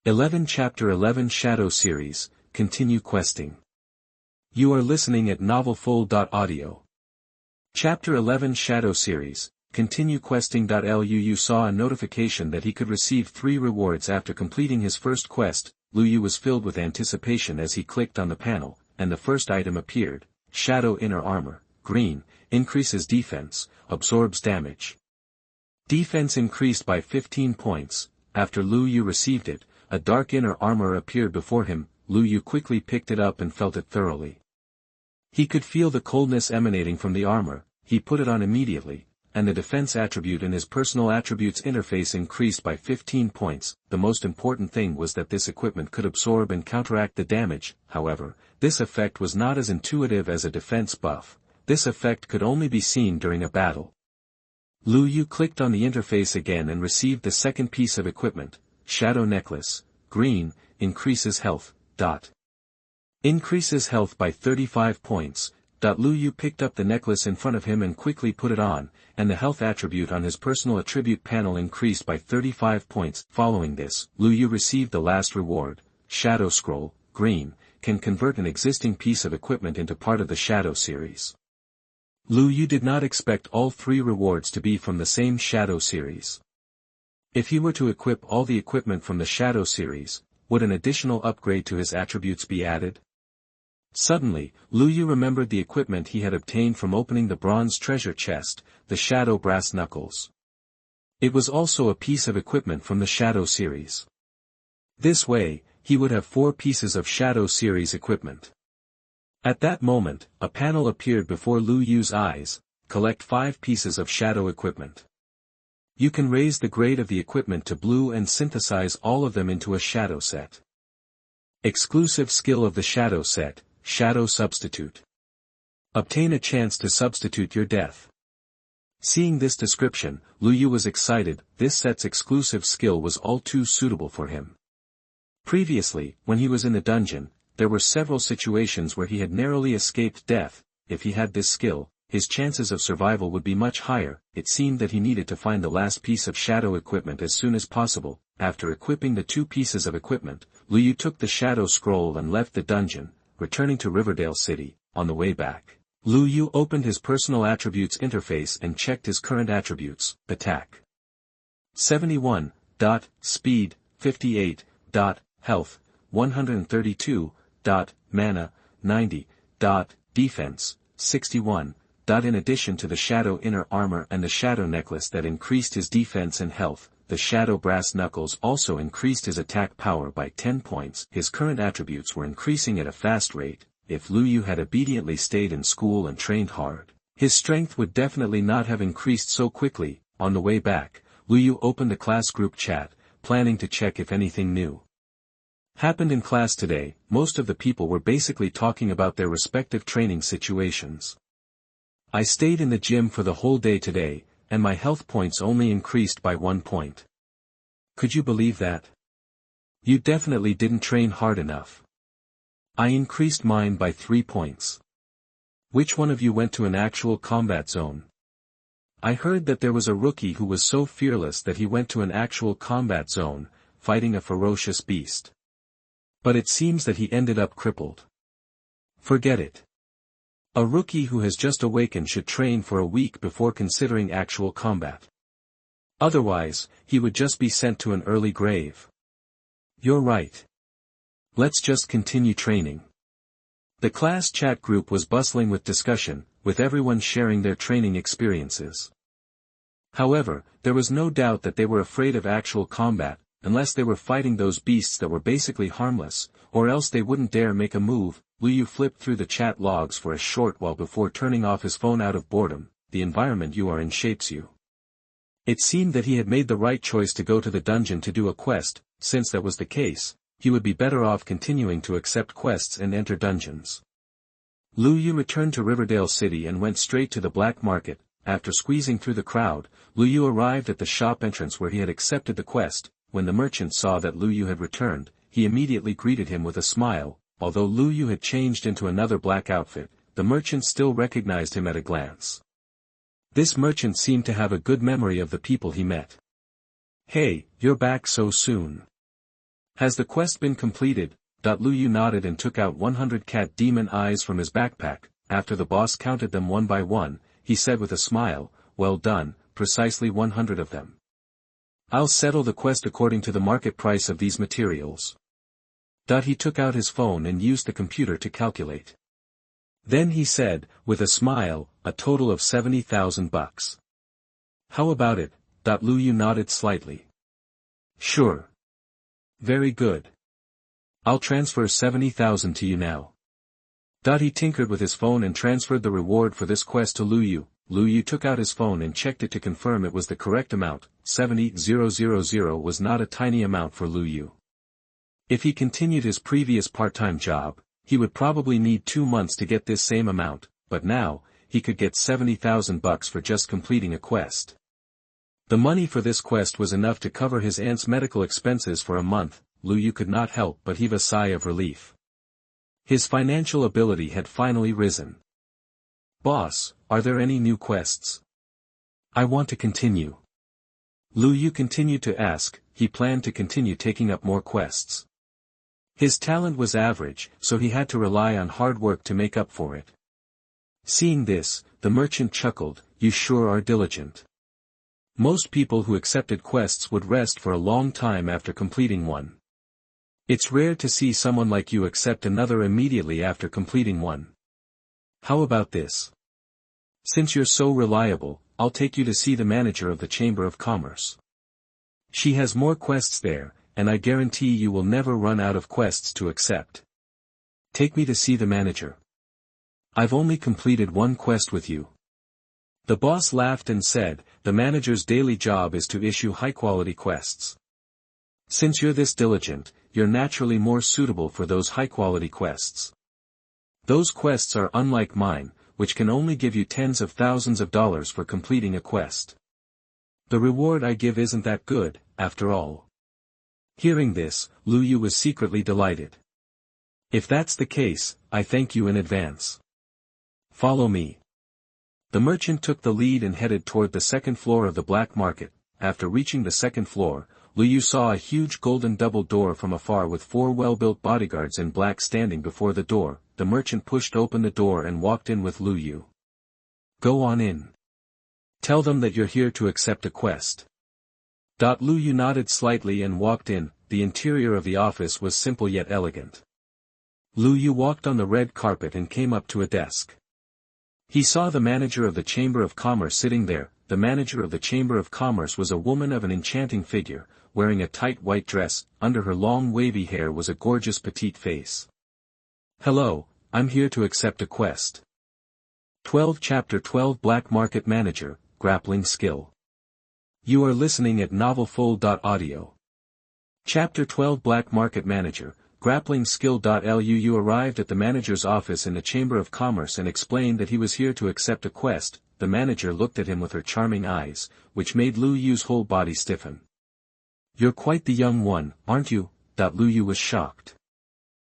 11 Chapter 11 Shadow Series, Continue Questing. You are listening at novelfull.audio. Chapter 11 Shadow Series, Continue Questing. Lu saw a notification that he could receive 3 rewards after completing his first quest. Lu was filled with anticipation as he clicked on the panel, and the first item appeared: Shadow Inner Armor, green, increases defense, absorbs damage. Defense increased by 15 points. After Lu received it, a dark inner armor appeared before him. Lu quickly picked it up and felt it thoroughly. He could feel the coldness emanating from the armor. He put it on immediately, and the defense attribute in his personal attributes interface increased by 15 points. The most important thing was that this equipment could absorb and counteract the damage. However, this effect was not as intuitive as a defense buff. This effect could only be seen during a battle. Lu clicked on the interface again and received the second piece of equipment: Shadow Necklace, green, increases health. Increases health by 35 points. Lu picked up the necklace in front of him and quickly put it on, and the health attribute on his personal attribute panel increased by 35 points. Following this, Lu received the last reward: Shadow Scroll, green, can convert an existing piece of equipment into part of the Shadow series. Lu did not expect all 3 rewards to be from the same Shadow series. If he were to equip all the equipment from the Shadow series, would an additional upgrade to his attributes be added? Suddenly, Lu remembered the equipment he had obtained from opening the bronze treasure chest, the Shadow Brass Knuckles. It was also a piece of equipment from the Shadow series. This way, he would have 4 pieces of Shadow series equipment. At that moment, a panel appeared before Lu's eyes: collect 5 pieces of Shadow equipment. You can raise the grade of the equipment to blue and synthesize all of them into a Shadow set. Exclusive skill of the Shadow set: Shadow Substitute. Obtain a chance to substitute your death. Seeing this description, Lu was excited. This set's exclusive skill was all too suitable for him. Previously, when he was in the dungeon, there were several situations where he had narrowly escaped death. If he had this skill, his chances of survival would be much higher. It seemed that he needed to find the last piece of Shadow equipment as soon as possible. After equipping the 2 pieces of equipment, Lu took the Shadow Scroll and left the dungeon, returning to Riverdale City. On the way back, Lu opened his personal attributes interface and checked his current attributes: attack 71, speed 58, health 132, mana 90, defense 61. In addition to the Shadow Inner Armor and the Shadow Necklace that increased his defense and health, the Shadow Brass Knuckles also increased his attack power by 10 points. His current attributes were increasing at a fast rate. If Lu had obediently stayed in school and trained hard, his strength would definitely not have increased so quickly. On the way back, Lu opened the class group chat, planning to check if anything new happened in class today. Most of the people were basically talking about their respective training situations. I stayed in the gym for the whole day today, and my health points only increased by 1 point. Could you believe that? You definitely didn't train hard enough. I increased mine by 3 points. Which one of you went to an actual combat zone? I heard that there was a rookie who was so fearless that he went to an actual combat zone, fighting a ferocious beast. But it seems that he ended up crippled. Forget it. A rookie who has just awakened should train for a week before considering actual combat. Otherwise, he would just be sent to an early grave. You're right. Let's just continue training. The class chat group was bustling with discussion, with everyone sharing their training experiences. However, there was no doubt that they were afraid of actual combat, unless they were fighting those beasts that were basically harmless, or else they wouldn't dare make a move. Lu flipped through the chat logs for a short while before turning off his phone out of boredom. The environment you are in shapes you. It seemed that he had made the right choice to go to the dungeon to do a quest. Since that was the case, he would be better off continuing to accept quests and enter dungeons. Lu returned to Riverdale City and went straight to the black market. After squeezing through the crowd, Lu arrived at the shop entrance where he had accepted the quest. When the merchant saw that Lu had returned, he immediately greeted him with a smile. Although Lu had changed into another black outfit, the merchant still recognized him at a glance. This merchant seemed to have a good memory of the people he met. Hey, you're back so soon. Has the quest been completed? Lu Yu nodded and took out 100 cat demon eyes from his backpack. After the boss counted them one by one, he said with a smile, well done, precisely 100 of them. I'll settle the quest according to the market price of these materials. He took out his phone and used the computer to calculate. Then he said, with a smile, a total of 70,000 bucks. How about it? Lu Yu nodded slightly. Sure. Very good. I'll transfer 70,000 to you now. He tinkered with his phone and transferred the reward for this quest to Lu Yu. Lu Yu took out his phone and checked it to confirm it was the correct amount. 70,000 was not a tiny amount for Lu Yu. If he continued his previous part-time job, he would probably need 2 months to get this same amount, but now, he could get 70,000 bucks for just completing a quest. The money for this quest was enough to cover his aunt's medical expenses for a month. Lu Yu could not help but heave a sigh of relief. His financial ability had finally risen. Boss, are there any new quests? I want to continue. Lu Yu continued to ask. He planned to continue taking up more quests. His talent was average, so he had to rely on hard work to make up for it. Seeing this, the merchant chuckled, you sure are diligent. Most people who accepted quests would rest for a long time after completing one. It's rare to see someone like you accept another immediately after completing one. How about this? Since you're so reliable, I'll take you to see the manager of the Chamber of Commerce. She has more quests there, and I guarantee you will never run out of quests to accept. Take me to see the manager. I've only completed one quest with you. The boss laughed and said, the manager's daily job is to issue high-quality quests. Since you're this diligent, you're naturally more suitable for those high-quality quests. Those quests are unlike mine, which can only give you tens of thousands of dollars for completing a quest. The reward I give isn't that good, after all. Hearing this, Lu Yu was secretly delighted. If that's the case, I thank you in advance. Follow me. The merchant took the lead and headed toward the second floor of the black market. After reaching the second floor, Lu Yu saw a huge golden double door from afar with 4 well-built bodyguards in black standing before the door. The merchant pushed open the door and walked in with Lu Yu. Go on in. Tell them that you're here to accept a quest. Lu Yu nodded slightly and walked in. The interior of the office was simple yet elegant. Lu Yu walked on the red carpet and came up to a desk. He saw the manager of the Chamber of Commerce sitting there. The manager of the Chamber of Commerce was a woman of an enchanting figure, wearing a tight white dress. Under her long wavy hair was a gorgeous petite face. Hello, I'm here to accept a quest. 12 Chapter 12 Black Market Manager, Grappling Skill. You are listening at novelfull.audio. Chapter 12 Black Market Manager, Grappling Skill. Lu Yu arrived at the manager's office in the Chamber of Commerce and explained that he was here to accept a quest. The manager looked at him with her charming eyes, which made Lu Yu's whole body stiffen. You're quite the young one, aren't you? Lu Yu was shocked.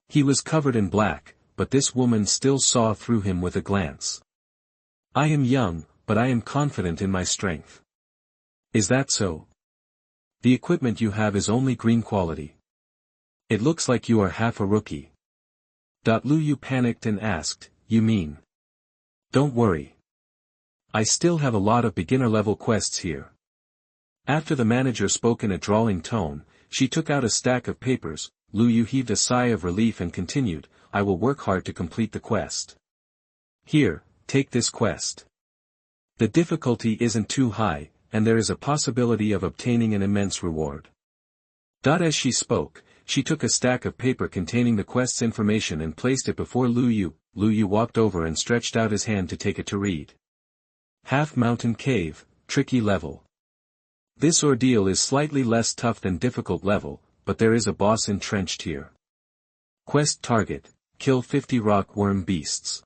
He was covered in black, but this woman still saw through him with a glance. I am young, but I am confident in my strength. Is that so? The equipment you have is only green quality. It looks like you are half a rookie. Lu Yu panicked and asked, you mean? Don't worry. I still have a lot of beginner-level quests here. After the manager spoke in a drawling tone, she took out a stack of papers. Lu Yu heaved a sigh of relief and continued, I will work hard to complete the quest. Here, take this quest. The difficulty isn't too high, and there is a possibility of obtaining an immense reward. As she spoke, she took a stack of paper containing the quest's information and placed it before Lu Yu. Lu Yu walked over and stretched out his hand to take it to read. Half Mountain Cave, Tricky Level. This ordeal is slightly less tough than difficult level, but there is a boss entrenched here. Quest target, kill 50 rock worm beasts.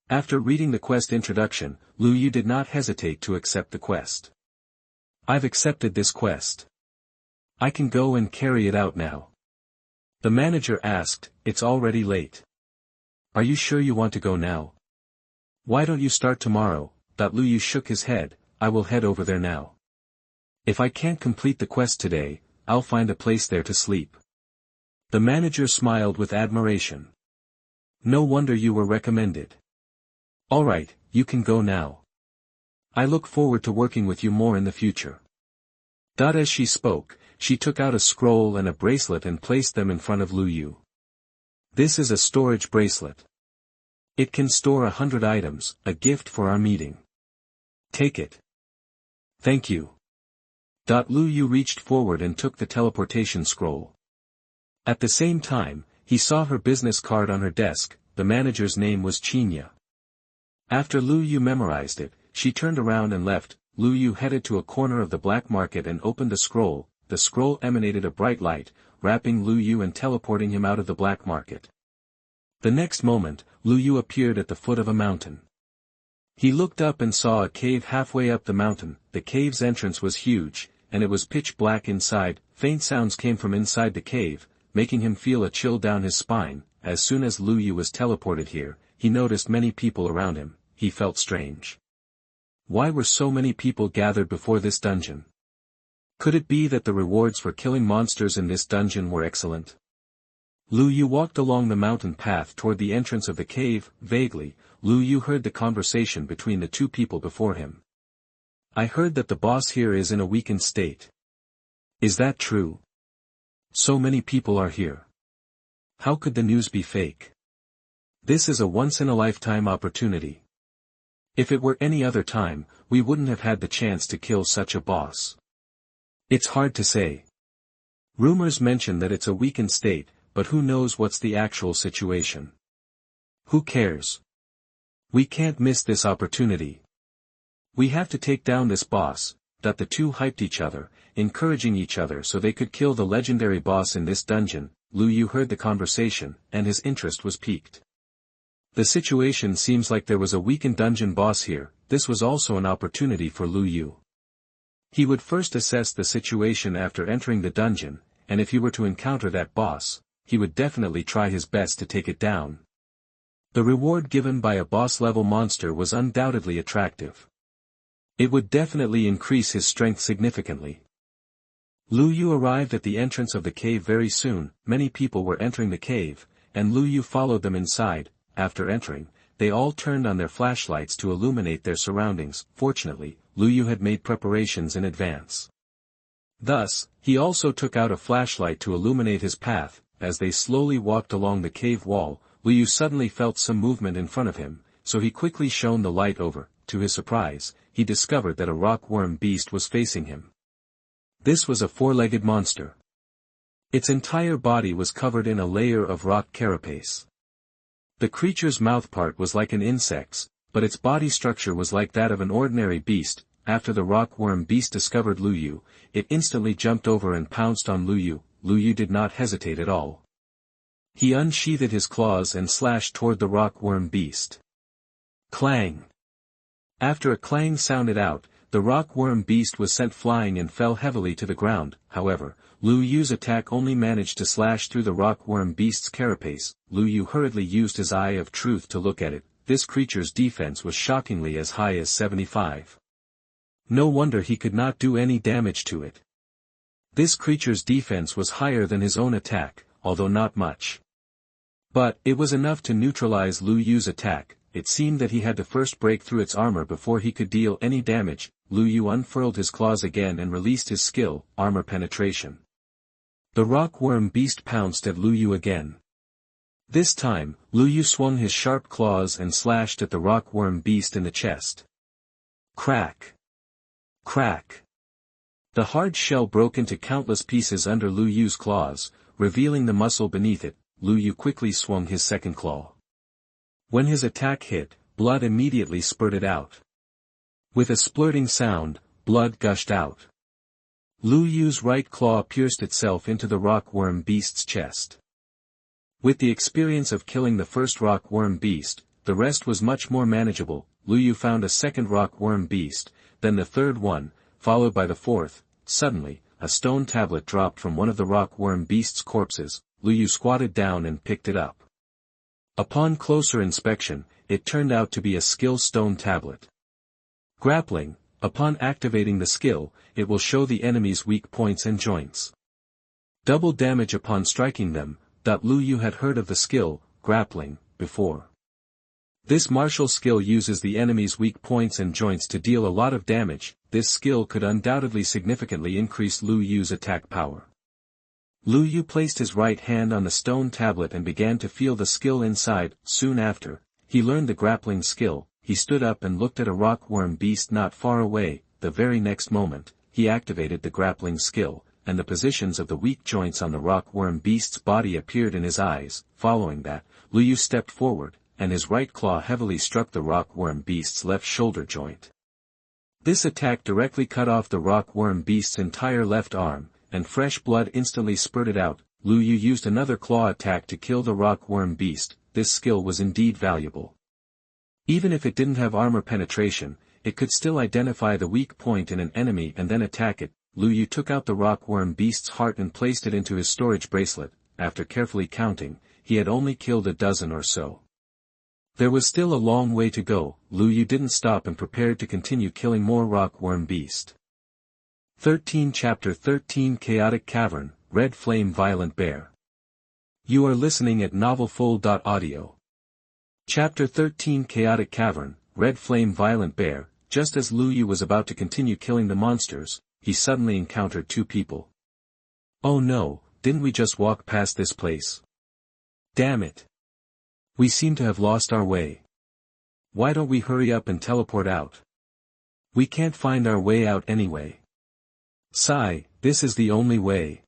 After reading the quest introduction, Lu Yu did not hesitate to accept the quest. I've accepted this quest. I can go and carry it out now. The manager asked, it's already late. Are you sure you want to go now? Why don't you start tomorrow? Lu Yu shook his head, I will head over there now. If I can't complete the quest today, I'll find a place there to sleep. The manager smiled with admiration. No wonder you were recommended. Alright, you can go now. I look forward to working with you more in the future. As she spoke, she took out a scroll and a bracelet and placed them in front of Lu Yu. This is a storage bracelet. It can store 100 items, a gift for our meeting. Take it. Thank you. Lu Yu reached forward and took the teleportation scroll. At the same time, he saw her business card on her desk. The manager's name was Chinya. After Lu Yu memorized it, she turned around and left. Lu Yu headed to a corner of the black market and opened the scroll. The scroll emanated a bright light, wrapping Lu Yu and teleporting him out of the black market. The next moment, Lu Yu appeared at the foot of a mountain. He looked up and saw a cave halfway up the mountain. The cave's entrance was huge, and it was pitch black inside. Faint sounds came from inside the cave, making him feel a chill down his spine. As soon as Lu Yu was teleported here, he noticed many people around him. He felt strange. Why were so many people gathered before this dungeon? Could it be that the rewards for killing monsters in this dungeon were excellent? Lu Yu walked along the mountain path toward the entrance of the cave. Vaguely, Lu Yu heard the conversation between the two people before him. I heard that the boss here is in a weakened state. Is that true? So many people are here. How could the news be fake? This is a once-in-a-lifetime opportunity. If it were any other time, we wouldn't have had the chance to kill such a boss. It's hard to say. Rumors mention that it's a weakened state, but who knows what's the actual situation. Who cares? We can't miss this opportunity. We have to take down this boss. The two hyped each other, encouraging each other so they could kill the legendary boss in this dungeon. Lu Yu heard the conversation, and his interest was piqued. The situation seems like there was a weakened dungeon boss here. This was also an opportunity for Lu Yu. He would first assess the situation after entering the dungeon, and if he were to encounter that boss, he would definitely try his best to take it down. The reward given by a boss-level monster was undoubtedly attractive. It would definitely increase his strength significantly. Lu Yu arrived at the entrance of the cave very soon. Many people were entering the cave, and Lu Yu followed them inside. After entering, they all turned on their flashlights to illuminate their surroundings. Fortunately, Lu Yu had made preparations in advance. Thus, he also took out a flashlight to illuminate his path. As they slowly walked along the cave wall, Lu Yu suddenly felt some movement in front of him, so he quickly shone the light over. To his surprise, he discovered that a rock-worm beast was facing him. This was a four-legged monster. Its entire body was covered in a layer of rock carapace. The creature's mouthpart was like an insect's, but its body structure was like that of an ordinary beast. After the rock-worm beast discovered Lu Yu, it instantly jumped over and pounced on Lu Yu. Lu Yu did not hesitate at all. He unsheathed his claws and slashed toward the rock-worm beast. Clang! After a clang sounded out, the rock-worm beast was sent flying and fell heavily to the ground. However, Lu Yu's attack only managed to slash through the rock-worm beast's carapace. Lu Yu hurriedly used his eye of truth to look at it. This creature's defense was shockingly as high as 75. No wonder he could not do any damage to it. This creature's defense was higher than his own attack, although not much. But it was enough to neutralize Lu Yu's attack. It seemed that he had to first break through its armor before he could deal any damage. Lu Yu unfurled his claws again and released his skill, armor penetration. The rock-worm beast pounced at Lu Yu again. This time, Lu Yu swung his sharp claws and slashed at the rock-worm beast in the chest. Crack! Crack! The hard shell broke into countless pieces under Lu Yu's claws, revealing the muscle beneath it. Lu Yu quickly swung his second claw. When his attack hit, blood immediately spurted out. With a splurting sound, blood gushed out. Lu Yu's right claw pierced itself into the rock-worm beast's chest. With the experience of killing the first rock-worm beast, the rest was much more manageable. Lu Yu found a second rock-worm beast, then the third one, followed by the fourth. Suddenly, a stone tablet dropped from one of the rock-worm beast's corpses. Lu Yu squatted down and picked it up. Upon closer inspection, it turned out to be a skill stone tablet. Grappling. Upon activating the skill, it will show the enemy's weak points and joints. Double damage upon striking them. Lu Yu had heard of the skill, Grappling, before. This martial skill uses the enemy's weak points and joints to deal a lot of damage. This skill could undoubtedly significantly increase Lu Yu's attack power. Lu Yu placed his right hand on the stone tablet and began to feel the skill inside. Soon after, he learned the grappling skill. He stood up and looked at a rockworm beast not far away. The very next moment, he activated the grappling skill, and the positions of the weak joints on the rockworm beast's body appeared in his eyes. Following that, Lu Yu stepped forward, and his right claw heavily struck the rockworm beast's left shoulder joint. This attack directly cut off the rockworm beast's entire left arm, and fresh blood instantly spurted out. Lu Yu used another claw attack to kill the rockworm beast. This skill was indeed valuable. Even if it didn't have armor penetration, it could still identify the weak point in an enemy and then attack it. Lu Yu took out the rockworm beast's heart and placed it into his storage bracelet. After carefully counting, he had only killed a dozen or so. There was still a long way to go. Lu Yu didn't stop and prepared to continue killing more rockworm beast. 13 Chapter 13 Chaotic Cavern, Red Flame Violent Bear. You are listening at novelfull.audio. Chapter 13 Chaotic Cavern, Red Flame Violent Bear. Just as Lu Yu was about to continue killing the monsters, he suddenly encountered two people. Oh no, didn't we just walk past this place? Damn it. We seem to have lost our way. Why don't we hurry up and teleport out? We can't find our way out anyway. Sigh, this is the only way.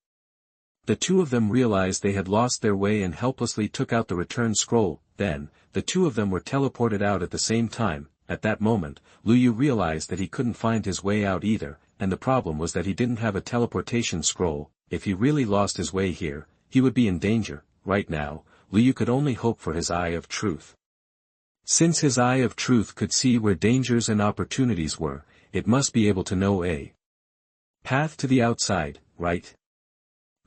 The two of them realized they had lost their way and helplessly took out the return scroll. Then, the two of them were teleported out at the same time. At that moment, Lu Yu realized that he couldn't find his way out either, and the problem was that he didn't have a teleportation scroll. If he really lost his way here, he would be in danger. Right now, Lu Yu could only hope for his Eye of Truth. Since his Eye of Truth could see where dangers and opportunities were, it must be able to know a path to the outside, right?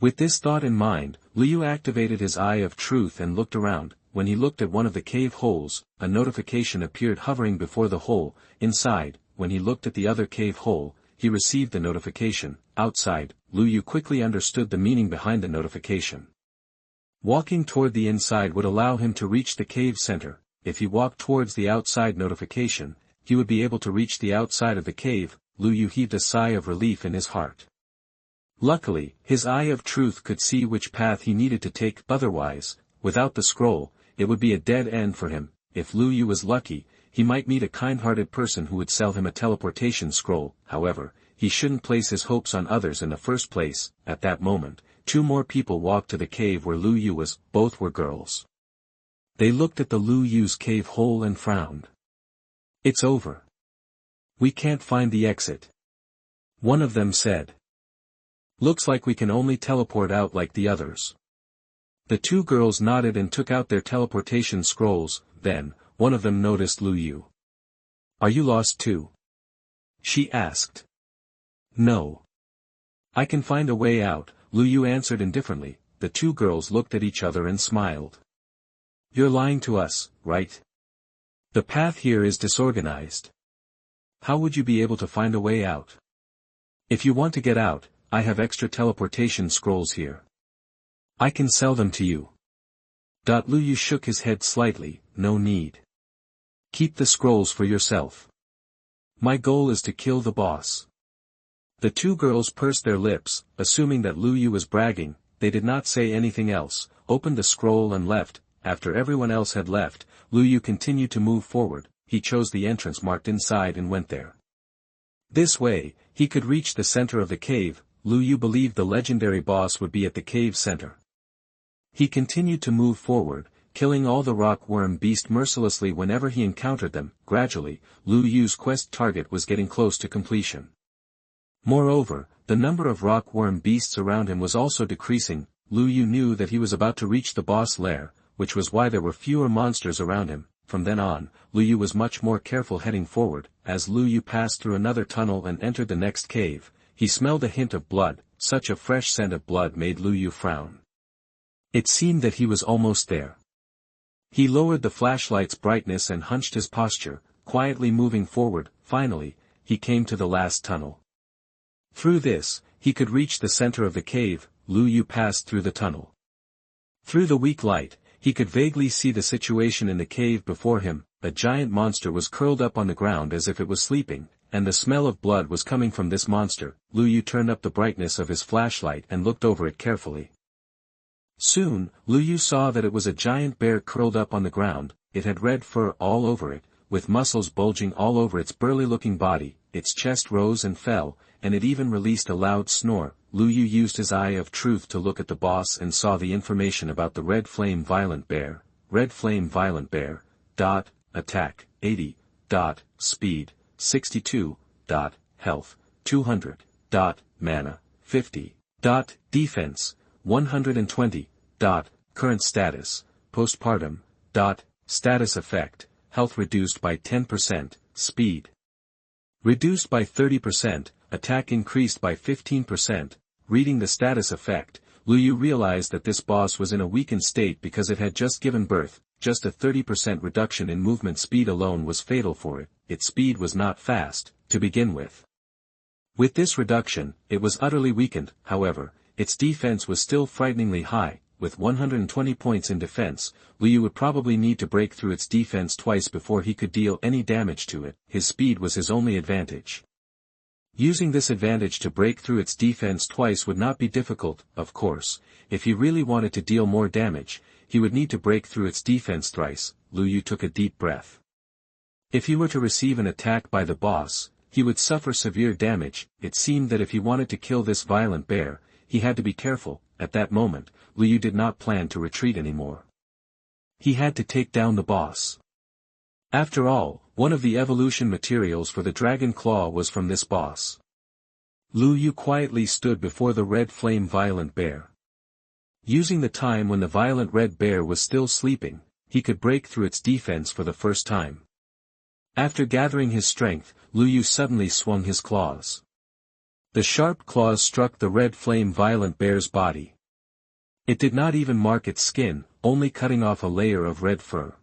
With this thought in mind, Lu Yu activated his Eye of Truth and looked around. When he looked at one of the cave holes, a notification appeared hovering before the hole. Inside, when he looked at the other cave hole, he received the notification. Outside, Lu Yu quickly understood the meaning behind the notification. Walking toward the inside would allow him to reach the cave center. If he walked towards the outside notification, he would be able to reach the outside of the cave. Lu Yu heaved a sigh of relief in his heart. Luckily, his Eye of Truth could see which path he needed to take. Otherwise, without the scroll, it would be a dead end for him. If Lu Yu was lucky, he might meet a kind-hearted person who would sell him a teleportation scroll. However, he shouldn't place his hopes on others in the first place. At that moment, two more people walked to the cave where Lu Yu was. Both were girls. They looked at the Lu Yu's cave hole and frowned. It's over. We can't find the exit. One of them said. Looks like we can only teleport out like the others. The two girls nodded and took out their teleportation scrolls. Then, one of them noticed Lu Yu. Are you lost too? She asked. No. I can find a way out, Lu Yu answered indifferently. The two girls looked at each other and smiled. You're lying to us, right? The path here is disorganized. How would you be able to find a way out? If you want to get out, I have extra teleportation scrolls here. I can sell them to you. Lu Yu shook his head slightly. No need. Keep the scrolls for yourself. My goal is to kill the boss. The two girls pursed their lips, assuming that Lu Yu was bragging. They did not say anything else, opened the scroll and left. After everyone else had left, Lu Yu continued to move forward. He chose the entrance marked inside and went there. This way, he could reach the center of the cave. Lu Yu believed the legendary boss would be at the cave center. He continued to move forward, killing all the rockworm beast mercilessly whenever he encountered them. Gradually, Lu Yu's quest target was getting close to completion. Moreover, the number of rockworm beasts around him was also decreasing. Lu Yu knew that he was about to reach the boss lair, which was why there were fewer monsters around him. From then on, Lu Yu was much more careful heading forward. As Lu Yu passed through another tunnel and entered the next cave, he smelled a hint of blood. Such a fresh scent of blood made Lu Yu frown. It seemed that he was almost there. He lowered the flashlight's brightness and hunched his posture, quietly moving forward. Finally, he came to the last tunnel. Through this, he could reach the center of the cave. Lu Yu passed through the tunnel. Through the weak light, he could vaguely see the situation in the cave before him. A giant monster was curled up on the ground as if it was sleeping, and the smell of blood was coming from this monster. Lu Yu turned up the brightness of his flashlight and looked over it carefully. Soon, Lu Yu saw that it was a giant bear curled up on the ground. It had red fur all over it, with muscles bulging all over its burly-looking body. Its chest rose and fell, and it even released a loud snore. Lu Yu used his eye of truth to look at the boss and saw the information about the Red Flame Violent Bear. Red Flame Violent Bear. Attack, 80. Speed, 62. Health, 200. Mana, 50. Defense, 120. Current status, postpartum. Status effect, health reduced by 10%, speed reduced by 30%, attack increased by 15%. Reading the status effect, Lu Yu realized that this boss was in a weakened state because it had just given birth. Just a 30% reduction in movement speed alone was fatal for it. Its speed was not fast, to begin with. With this reduction, it was utterly weakened. However, its defense was still frighteningly high. With 120 points in defense, Lu Yu would probably need to break through its defense twice before he could deal any damage to it. His speed was his only advantage. Using this advantage to break through its defense twice would not be difficult. Of course, if he really wanted to deal more damage, he would need to break through its defense thrice. Lu Yu took a deep breath. If he were to receive an attack by the boss, he would suffer severe damage. It seemed that if he wanted to kill this violent bear, he had to be careful. At that moment, Lu Yu did not plan to retreat anymore. He had to take down the boss. After all, one of the evolution materials for the Dragon Claw was from this boss. Lu Yu quietly stood before the Red Flame Violent Bear. Using the time when the violent red bear was still sleeping, he could break through its defense for the first time. After gathering his strength, Lu Yu suddenly swung his claws. The sharp claws struck the Red Flame Violent Bear's body. It did not even mark its skin, only cutting off a layer of red fur.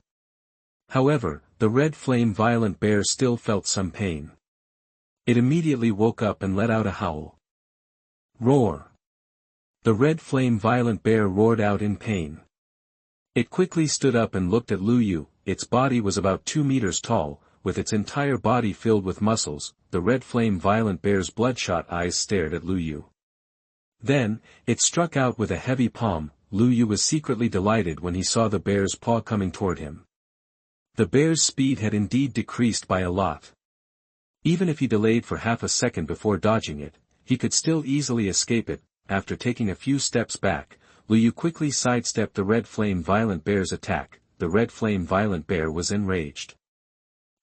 However, the Red Flame Violent Bear still felt some pain. It immediately woke up and let out a howl. Roar! The Red Flame Violent Bear roared out in pain. It quickly stood up and looked at Lu Yu. Its body was about 2 meters tall, with its entire body filled with muscles. The Red Flame Violent Bear's bloodshot eyes stared at Lu Yu. Then, it struck out with a heavy palm. Lu Yu was secretly delighted when he saw the bear's paw coming toward him. The bear's speed had indeed decreased by a lot. Even if he delayed for half a second before dodging it, he could still easily escape it. After taking a few steps back, Lu Yu quickly sidestepped the Red Flame Violent Bear's attack. The Red Flame Violent Bear was enraged.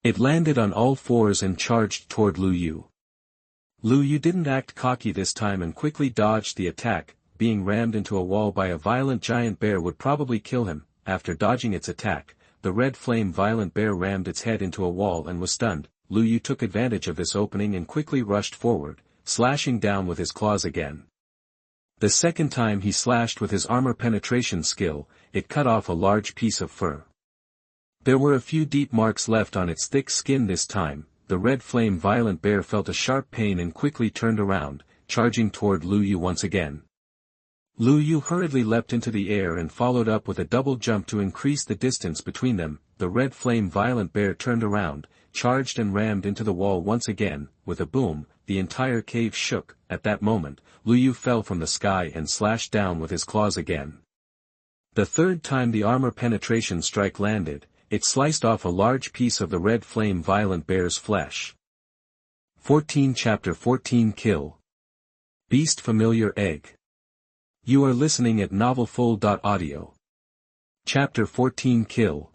It landed on all fours and charged toward Lu Yu. Lu Yu didn't act cocky this time and quickly dodged the attack. Being rammed into a wall by a violent giant bear would probably kill him. After dodging its attack, the Red Flame Violent Bear rammed its head into a wall and was stunned. Lu Yu took advantage of this opening and quickly rushed forward, slashing down with his claws again. The second time he slashed with his armor penetration skill, it cut off a large piece of fur. There were a few deep marks left on its thick skin this time. The Red Flame Violent Bear felt a sharp pain and quickly turned around, charging toward Lu Yu once again. Lu Yu hurriedly leapt into the air and followed up with a double jump to increase the distance between them. The Red Flame Violent Bear turned around, charged and rammed into the wall once again. With a boom, the entire cave shook. At that moment, Lu Yu fell from the sky and slashed down with his claws again. The third time the armor penetration strike landed, it sliced off a large piece of the Red Flame Violent Bear's flesh. 14 Chapter 14 Kill. Beast Familiar Egg. You are listening at novelfull.audio. Chapter 14 Kill.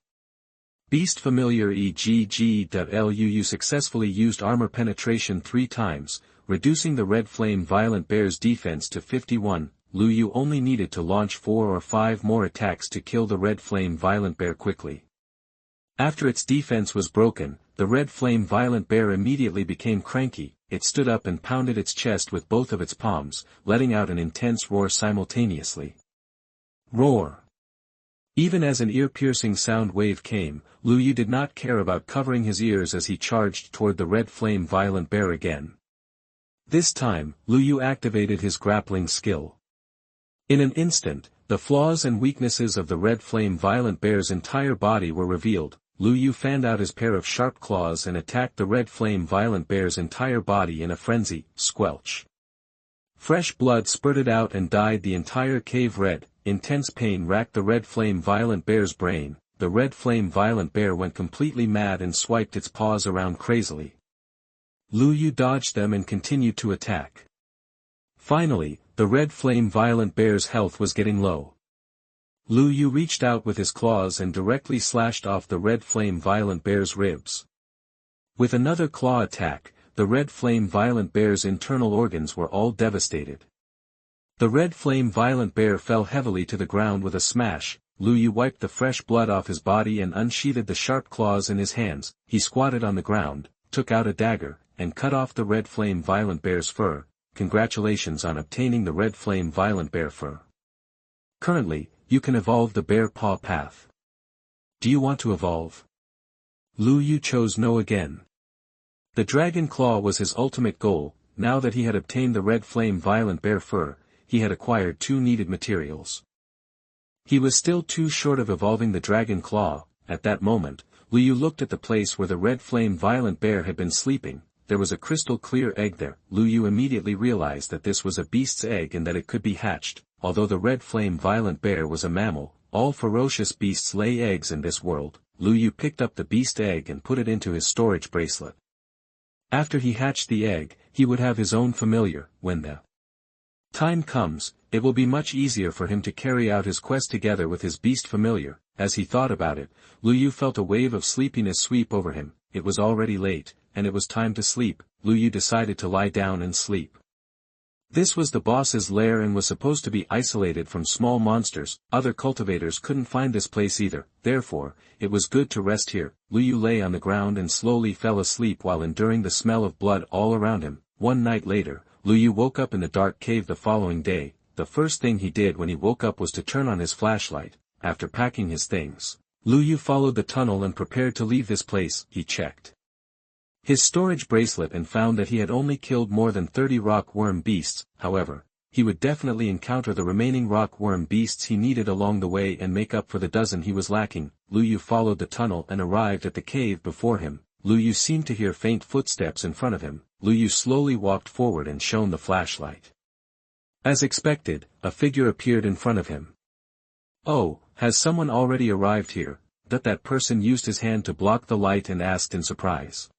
Beast Familiar EGG.LUU successfully used armor penetration 3 times, reducing the Red Flame Violent Bear's defense to 51. Lu Yu only needed to launch 4 or 5 more attacks to kill the Red Flame Violent Bear quickly. After its defense was broken, the Red Flame Violent Bear immediately became cranky. It stood up and pounded its chest with both of its palms, letting out an intense roar simultaneously. Roar! Even as an ear-piercing sound wave came, Lu Yu did not care about covering his ears as he charged toward the Red Flame Violent Bear again. This time, Lu Yu activated his grappling skill. In an instant, The flaws and weaknesses of the red flame violent bear's entire body were revealed. Lu Yu fanned out his pair of sharp claws and attacked the red flame violent bear's entire body in a frenzy. Squelch. Fresh blood spurted out and dyed the entire cave red. Intense pain racked the red flame violent bear's brain. The red flame violent bear went completely mad and swiped its paws around crazily. Lu Yu dodged them and continued to attack. Finally, the red flame violent bear's health was getting low. Lu Yu reached out with his claws and directly slashed off the red flame violent bear's ribs. With another claw attack, the red flame violent bear's internal organs were all devastated. The red flame violent bear fell heavily to the ground with a smash. Lu Yu wiped the fresh blood off his body and unsheathed the sharp claws in his hands. He squatted on the ground, took out a dagger, and cut off the red flame violent bear's fur. Congratulations on obtaining the red flame violent bear fur. Currently, you can evolve the bear paw path. Do you want to evolve? Lu Yu chose no again. The dragon claw was his ultimate goal. Now that he had obtained the red flame violent bear fur, he had acquired 2 needed materials. He was still too short of evolving the dragon claw. At that moment, Lu Yu looked at the place where the red flame violent bear had been sleeping. There was a crystal clear egg there. Lu Yu immediately realized that this was a beast's egg and that it could be hatched. Although the red flame violent bear was a mammal, all ferocious beasts lay eggs in this world. Lu Yu picked up the beast egg and put it into his storage bracelet. After he hatched the egg, he would have his own familiar. When the time comes, it will be much easier for him to carry out his quest together with his beast familiar. As he thought about it, Lu Yu felt a wave of sleepiness sweep over him. It was already late, and it was time to sleep. Lu Yu decided to lie down and sleep. This was the boss's lair and was supposed to be isolated from small monsters. Other cultivators couldn't find this place either, therefore, it was good to rest here. Lu Yu lay on the ground and slowly fell asleep while enduring the smell of blood all around him. One night later, Lu Yu woke up in the dark cave the following day. The first thing he did when he woke up was to turn on his flashlight. After packing his things, Lu Yu followed the tunnel and prepared to leave this place. He checked his storage bracelet and found that he had only killed more than 30 rock worm beasts. However, he would definitely encounter the remaining rock worm beasts he needed along the way and make up for the dozen he was lacking. Lu Yu followed the tunnel and arrived at the cave before him. Lu Yu seemed to hear faint footsteps in front of him. Lu Yu slowly walked forward and shone the flashlight. As expected, a figure appeared in front of him. "Oh, has someone already arrived here?" That person used his hand to block the light and asked in surprise.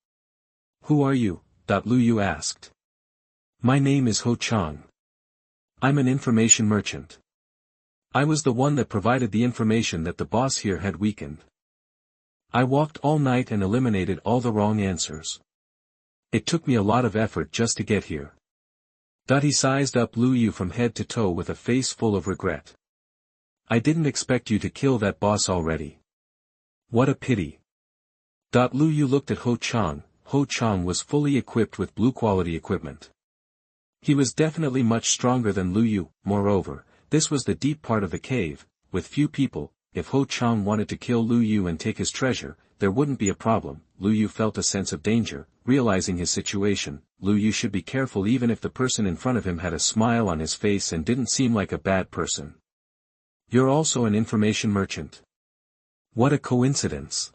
"Who are you?" Lu Yu asked. "My name is Ho Chang. I'm an information merchant. I was the one that provided the information that the boss here had weakened. I walked all night and eliminated all the wrong answers. It took me a lot of effort just to get here." He sized up Lu Yu from head to toe with a face full of regret. "I didn't expect you to kill that boss already. What a pity." Lu Yu looked at Ho Chang. Ho Chang was fully equipped with blue-quality equipment. He was definitely much stronger than Lu Yu. Moreover, this was the deep part of the cave, with few people. If Ho Chang wanted to kill Lu Yu and take his treasure, there wouldn't be a problem. Lu Yu felt a sense of danger. Realizing his situation, Lu Yu should be careful even if the person in front of him had a smile on his face and didn't seem like a bad person. "You're also an information merchant. What a coincidence.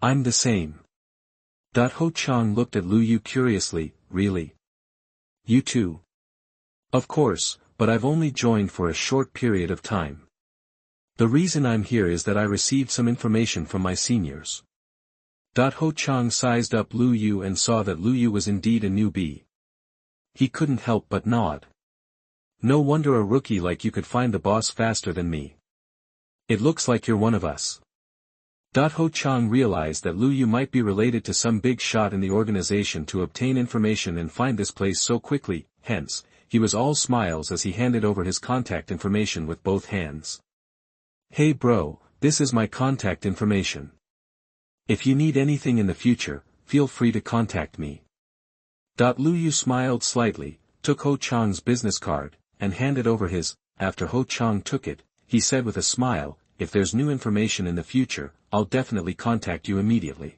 I'm the same." Ho Chang looked at Lu Yu curiously. "Really? You too?" "Of course, but I've only joined for a short period of time. The reason I'm here is that I received some information from my seniors." Ho Chang sized up Lu Yu and saw that Lu Yu was indeed a newbie. He couldn't help but nod. "No wonder a rookie like you could find the boss faster than me. It looks like you're one of us." Ho Chang realized that Lu Yu might be related to some big shot in the organization to obtain information and find this place so quickly. Hence, he was all smiles as he handed over his contact information with both hands. "Hey bro, this is my contact information. If you need anything in the future, feel free to contact me." Lu Yu smiled slightly, took Ho Chang's business card, and handed over his. After Ho Chang took it, he said with a smile, "If there's new information in the future, I'll definitely contact you immediately."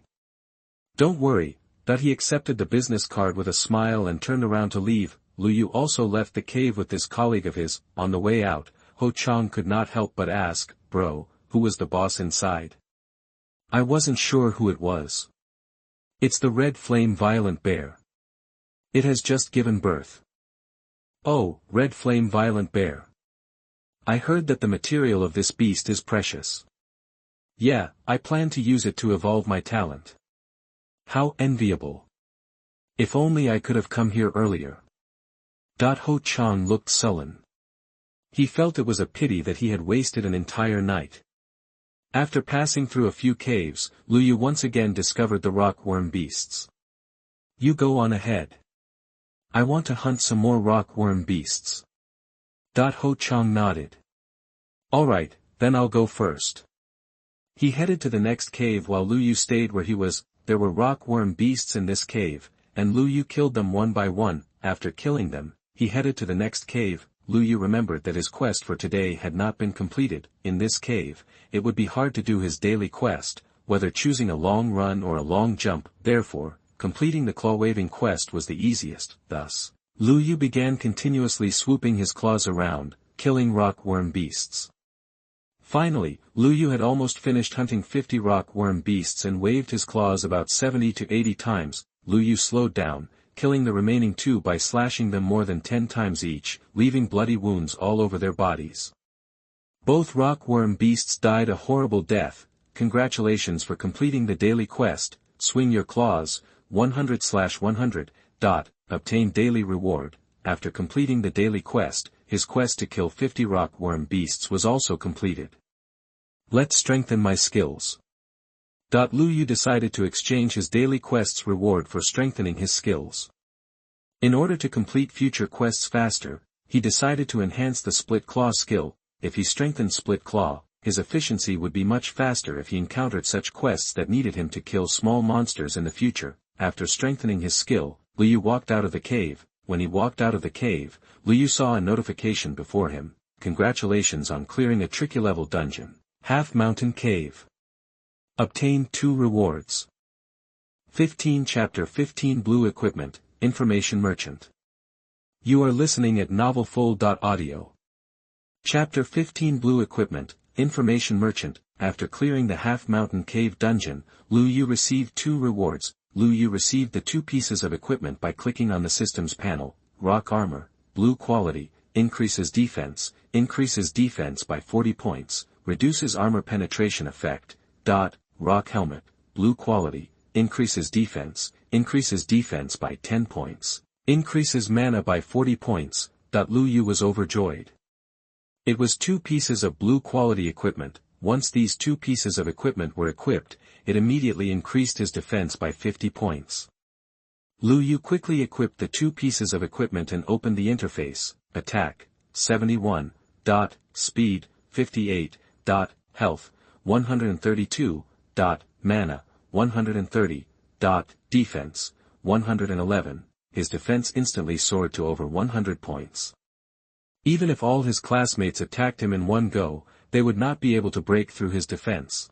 "Don't worry." He accepted the business card with a smile and turned around to leave. Lu Yu also left the cave with this colleague of his. On the way out, Ho Chang could not help but ask, "Bro, who was the boss inside?" "I wasn't sure who it was. It's the red flame violent bear. It has just given birth." "Oh, red flame violent bear. I heard that the material of this beast is precious. Yeah, I plan to use it to evolve my talent." "How enviable. If only I could have come here earlier." Ho Chang looked sullen. He felt it was a pity that he had wasted an entire night. After passing through a few caves, Lu Yu once again discovered the rockworm beasts. "You go on ahead. I want to hunt some more rockworm beasts." Ho Chang nodded. "Alright, then I'll go first." He headed to the next cave while Lu Yu stayed where he was. There were rockworm beasts in this cave, and Lu Yu killed them one by one. After killing them, he headed to the next cave. Lu Yu remembered that his quest for today had not been completed. In this cave, it would be hard to do his daily quest, whether choosing a long run or a long jump. Therefore, completing the claw-waving quest was the easiest. Thus, Lu Yu began continuously swooping his claws around, killing rockworm beasts. Finally, Lu Yu had almost finished hunting 50 rockworm beasts and waved his claws about 70 to 80 times. Lu Yu slowed down, killing the remaining 2 by slashing them more than 10 times each, leaving bloody wounds all over their bodies. Both rockworm beasts died a horrible death. Congratulations for completing the daily quest. Swing your claws, 100/100. Obtain daily reward. After completing the daily quest, his quest to kill 50 rockworm beasts was also completed. Let's strengthen my skills. Lu Yu decided to exchange his daily quest's reward for strengthening his skills. In order to complete future quests faster, he decided to enhance the split claw skill. If he strengthened split claw, his efficiency would be much faster if he encountered such quests that needed him to kill small monsters in the future. After strengthening his skill, Lu Yu walked out of the cave. When he walked out of the cave, Lu Yu saw a notification before him. Congratulations on clearing a tricky level dungeon. Half Mountain Cave. Obtained 2 rewards. 15 Chapter 15 Blue Equipment, Information Merchant. You are listening at novelfull.audio. Chapter 15 Blue Equipment, Information Merchant. After clearing the Half Mountain Cave dungeon, Lu Yu received 2 rewards. Lu Yu received the 2 pieces of equipment by clicking on the Systems panel. Rock Armor, Blue Quality, increases defense by 40 points, reduces armor penetration effect. Rock Helmet, Blue Quality, increases defense by 10 points, increases mana by 40 points. Lu Yu was overjoyed. It was 2 pieces of blue quality equipment. Once these 2 pieces of equipment were equipped, it immediately increased his defense by 50 points. Lu Yu quickly equipped the 2 pieces of equipment and opened the interface. Attack, 71. Speed, 58. Health, 132. Mana, 130. Defense, 111. His defense instantly soared to over 100 points. Even if all his classmates attacked him in one go, they would not be able to break through his defense.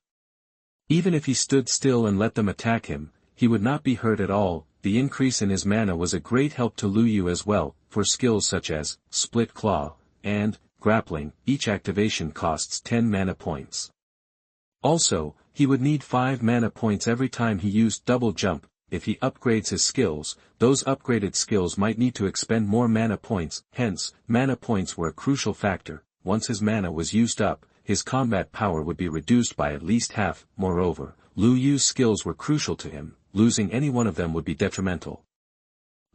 Even if he stood still and let them attack him, he would not be hurt at all. The increase in his mana was a great help to Lu Yu as well. For skills such as Split Claw and Grappling, each activation costs 10 mana points. Also, he would need 5 mana points every time he used Double Jump. If he upgrades his skills, those upgraded skills might need to expend more mana points. Hence, mana points were a crucial factor. Once his mana was used up, his combat power would be reduced by at least half. Moreover, Lu Yu's skills were crucial to him. Losing any one of them would be detrimental.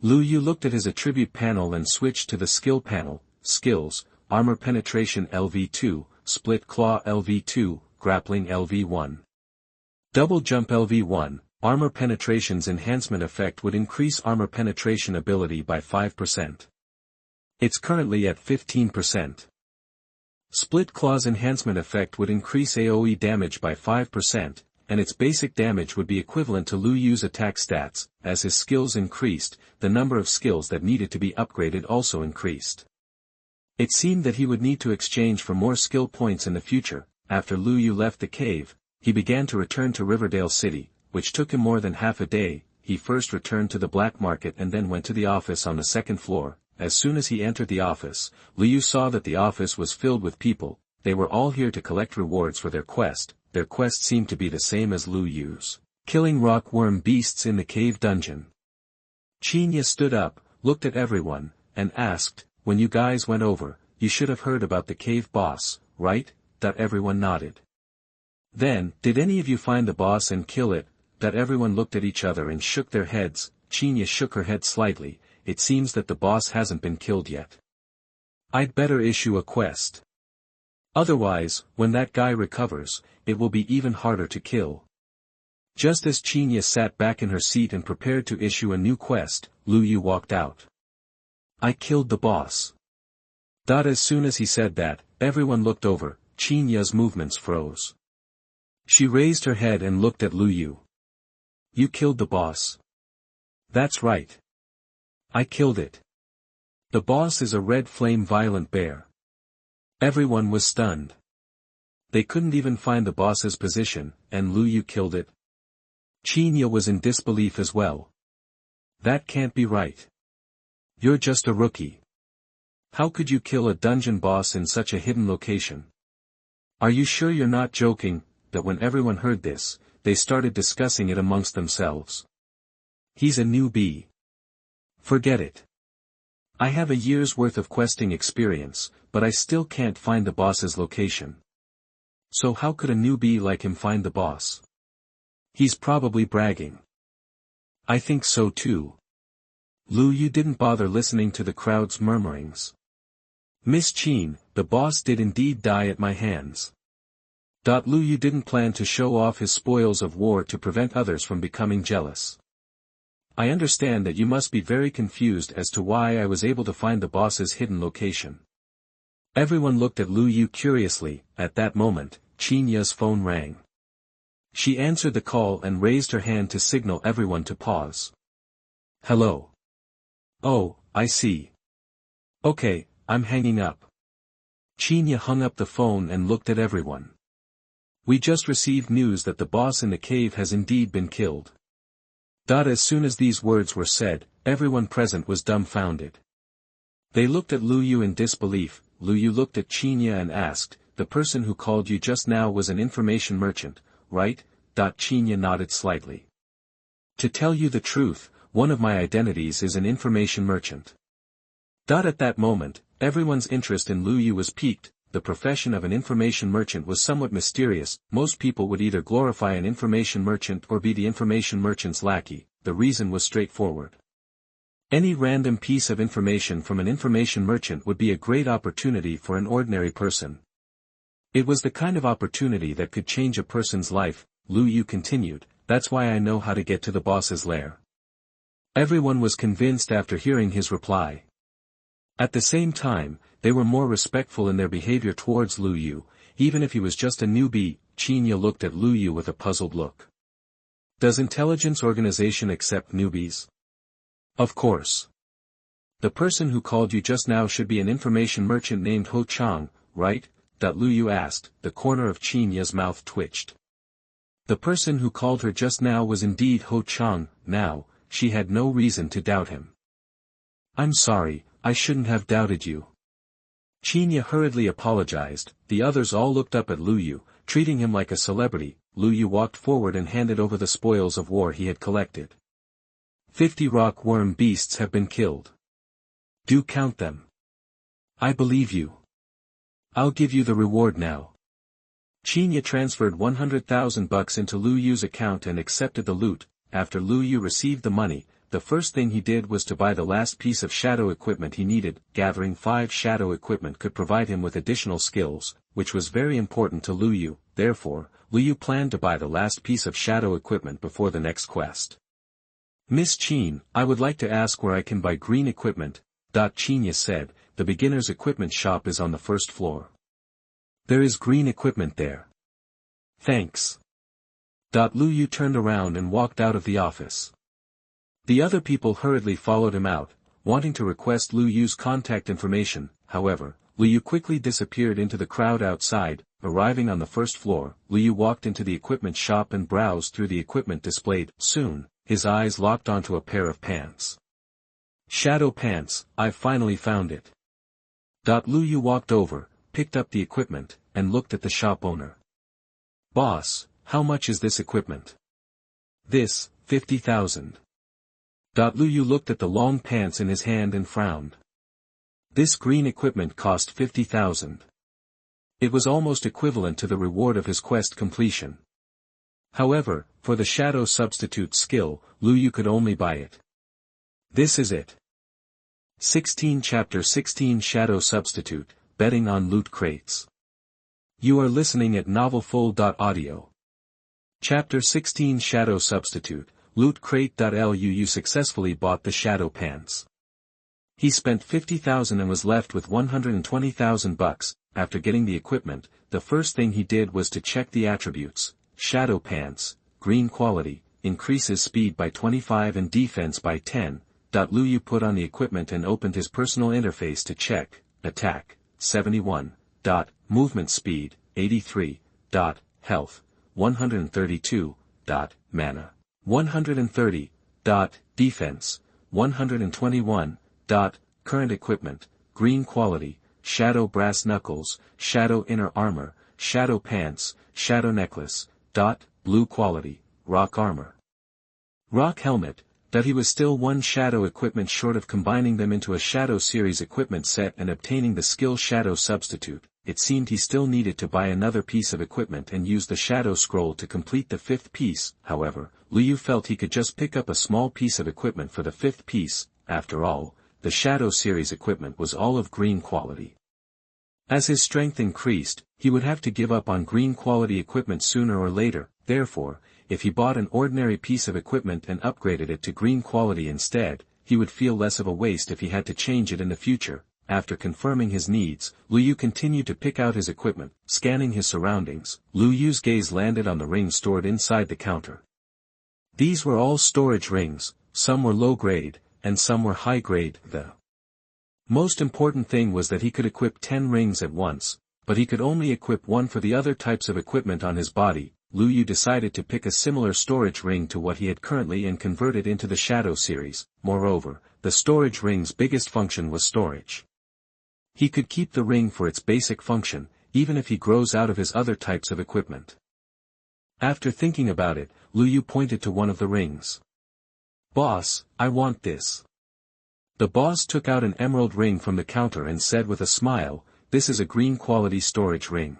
Lu Yu looked at his attribute panel and switched to the skill panel. Skills, Armor Penetration LV2, Split Claw LV2, Grappling LV1. Double Jump LV1, Armor Penetration's enhancement effect would increase armor penetration ability by 5%. It's currently at 15%. Split Claw's enhancement effect would increase AoE damage by 5%, and its basic damage would be equivalent to Lu Yu's attack stats. As his skills increased, the number of skills that needed to be upgraded also increased. It seemed that he would need to exchange for more skill points in the future. After Lu Yu left the cave, he began to return to Riverdale City, which took him more than half a day. He first returned to the black market and then went to the office on the 2nd floor. as soon as he entered the office, Liu saw that the office was filled with people. They were all here to collect rewards for their quest. Their quest seemed to be the same as Liu Yu's, killing rockworm beasts in the cave dungeon. Qinya stood up, looked at everyone, and asked, "When you guys went over, you should have heard about the cave boss, right?" Everyone nodded. "Then, did any of you find the boss and kill it?" Everyone looked at each other and shook their heads. Qinya shook her head slightly. "It seems that the boss hasn't been killed yet. I'd better issue a quest. Otherwise, when that guy recovers, it will be even harder to kill." Just as Qinya sat back in her seat and prepared to issue a new quest, Liu Yu walked out. "I killed the boss." As soon as he said that, everyone looked over. Qinya's movements froze. She raised her head and looked at Liu Yu. "You killed the boss?" "That's right. I killed it. The boss is a red flame violent bear." Everyone was stunned. They couldn't even find the boss's position, and Liu Yu killed it? Qinya was in disbelief as well. "That can't be right. You're just a rookie. How could you kill a dungeon boss in such a hidden location? Are you sure you're not joking?" When everyone heard this, they started discussing it amongst themselves. "He's a newbie. Forget it. I have a year's worth of questing experience, but I still can't find the boss's location. So how could a newbie like him find the boss? He's probably bragging." "I think so too." Liu Yu didn't bother listening to the crowd's murmurings. "Miss Qin, the boss did indeed die at my hands." Liu Yu didn't plan to show off his spoils of war to prevent others from becoming jealous. "I understand that you must be very confused as to why I was able to find the boss's hidden location." Everyone looked at Liu Yu curiously. At that moment, Qinya's phone rang. She answered the call and raised her hand to signal everyone to pause. "Hello." "Oh, I see. Okay, I'm hanging up." Qinya hung up the phone and looked at everyone. "We just received news that the boss in the cave has indeed been killed." As soon as these words were said, everyone present was dumbfounded. They looked at Liu Yu in disbelief. Liu Yu looked at Qinya and asked, "The person who called you just now was an information merchant, right?" Qinya nodded slightly. "To tell you the truth, one of my identities is an information merchant." At that moment, everyone's interest in Liu Yu was piqued. The profession of an information merchant was somewhat mysterious. Most people would either glorify an information merchant or be the information merchant's lackey. The reason was straightforward. Any random piece of information from an information merchant would be a great opportunity for an ordinary person. It was the kind of opportunity that could change a person's life. Liu Yu continued, "That's why I know how to get to the boss's lair." Everyone was convinced after hearing his reply. At the same time, they were more respectful in their behavior towards Liu Yu, even if he was just a newbie. Qinya looked at Liu Yu with a puzzled look. "Does intelligence organization accept newbies?" "Of course. The person who called you just now should be an information merchant named Ho Chang, right?" Liu Yu asked. The corner of Qinya's mouth twitched. The person who called her just now was indeed Ho Chang. Now, she had no reason to doubt him. "I'm sorry, I shouldn't have doubted you." Qinya hurriedly apologized. The others all looked up at Liu Yu, treating him like a celebrity. Liu Yu walked forward and handed over the spoils of war he had collected. 50 rock-worm beasts have been killed. Do count them. I believe you. I'll give you the reward now. Qinya transferred 100,000 bucks into Liu Yu's account and accepted the loot. After Liu Yu received the money, the first thing he did was to buy the last piece of shadow equipment he needed. Gathering 5 shadow equipment could provide him with additional skills, which was very important to Liu Yu. Therefore, Liu Yu planned to buy the last piece of shadow equipment before the next quest. "Miss Qin, I would like to ask where I can buy green equipment." Qinya said, "The beginner's equipment shop is on the first floor." "There is green equipment there. Thanks." Liu Yu turned around and walked out of the office. The other people hurriedly followed him out, wanting to request Liu Yu's contact information. However, Liu Yu quickly disappeared into the crowd outside. Arriving on the first floor, Liu Yu walked into the equipment shop and browsed through the equipment displayed. Soon, his eyes locked onto a pair of pants. Shadow pants, I've finally found it. Lu Yu walked over, picked up the equipment, and looked at the shop owner. Boss, how much is this equipment? This, 50,000. Lu Yu looked at the long pants in his hand and frowned. This green equipment cost 50,000. It was almost equivalent to the reward of his quest completion. However, for the shadow substitute skill, Lu Yu could only buy it. This is it. 16 Chapter 16 Shadow Substitute, Betting on Loot Crates. You are listening at novelfull.audio. Chapter 16 Shadow Substitute, Loot Crate. Lu successfully bought the shadow pants. He spent 50,000 and was left with 120,000 bucks. After getting the equipment, the first thing he did was to check the attributes. Shadow pants, green quality, increases speed by 25 and defense by 10. Lu Yu put on the equipment and opened his personal interface to check. Attack, 71. Movement speed, 83. Health, 132. Mana, 130. Defense, 121. Current equipment, green quality, shadow brass knuckles, shadow inner armor, shadow pants, shadow necklace. Blue quality, rock armor. Rock helmet. He was still one shadow equipment short of combining them into a shadow series equipment set and obtaining the skill shadow substitute. It seemed he still needed to buy another piece of equipment and use the shadow scroll to complete the fifth piece. However, Lu Yu felt he could just pick up a small piece of equipment for the fifth piece. After all, the shadow series equipment was all of green quality. As his strength increased, he would have to give up on green quality equipment sooner or later. Therefore, if he bought an ordinary piece of equipment and upgraded it to green quality instead, he would feel less of a waste if he had to change it in the future. After confirming his needs, Lu Yu continued to pick out his equipment. Scanning his surroundings, Lu Yu's gaze landed on the rings stored inside the counter. These were all storage rings, some were low grade, and some were high grade. The most important thing was that he could equip 10 rings at once, but he could only equip one for the other types of equipment on his body. Lu Yu decided to pick a similar storage ring to what he had currently and convert it into the shadow series. Moreover, the storage ring's biggest function was storage. He could keep the ring for its basic function, even if he grows out of his other types of equipment. After thinking about it, Lu Yu pointed to one of the rings. Boss, I want this. The boss took out an emerald ring from the counter and said with a smile, this is a green quality storage ring.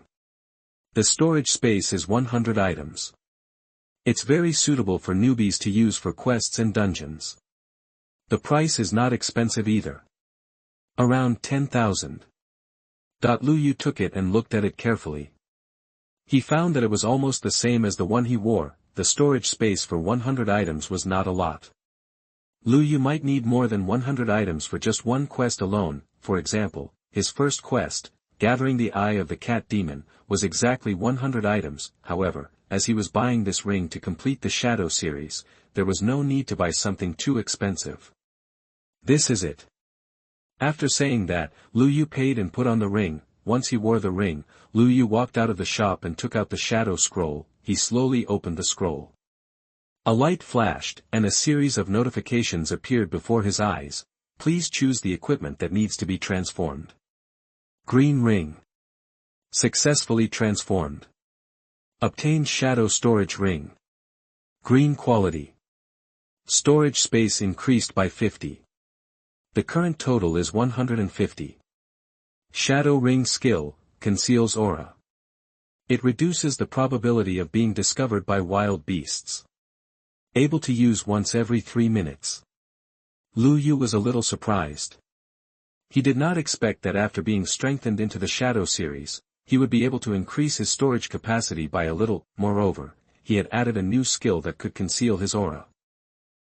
The storage space is 100 items. It's very suitable for newbies to use for quests and dungeons. The price is not expensive either. Around 10,000. Lu Yu took it and looked at it carefully. He found that it was almost the same as the one he wore. The storage space for 100 items was not a lot. Lu Yu might need more than 100 items for just one quest alone. For example, his first quest, Gathering the Eye of the Cat Demon, was exactly 100 items. However, as he was buying this ring to complete the Shadow series, there was no need to buy something too expensive. This is it. After saying that, Lu Yu paid and put on the ring. Once he wore the ring, Lu Yu walked out of the shop and took out the Shadow Scroll. He slowly opened the scroll. A light flashed, and a series of notifications appeared before his eyes. Please choose the equipment that needs to be transformed. Green ring. Successfully transformed. Obtained shadow storage ring. Green quality. Storage space increased by 50. The current total is 150. Shadow ring skill, conceals aura. It reduces the probability of being discovered by wild beasts. Able to use once every 3 minutes. Lu Yu was a little surprised. He did not expect that after being strengthened into the Shadow series, he would be able to increase his storage capacity by a little. Moreover, he had added a new skill that could conceal his aura.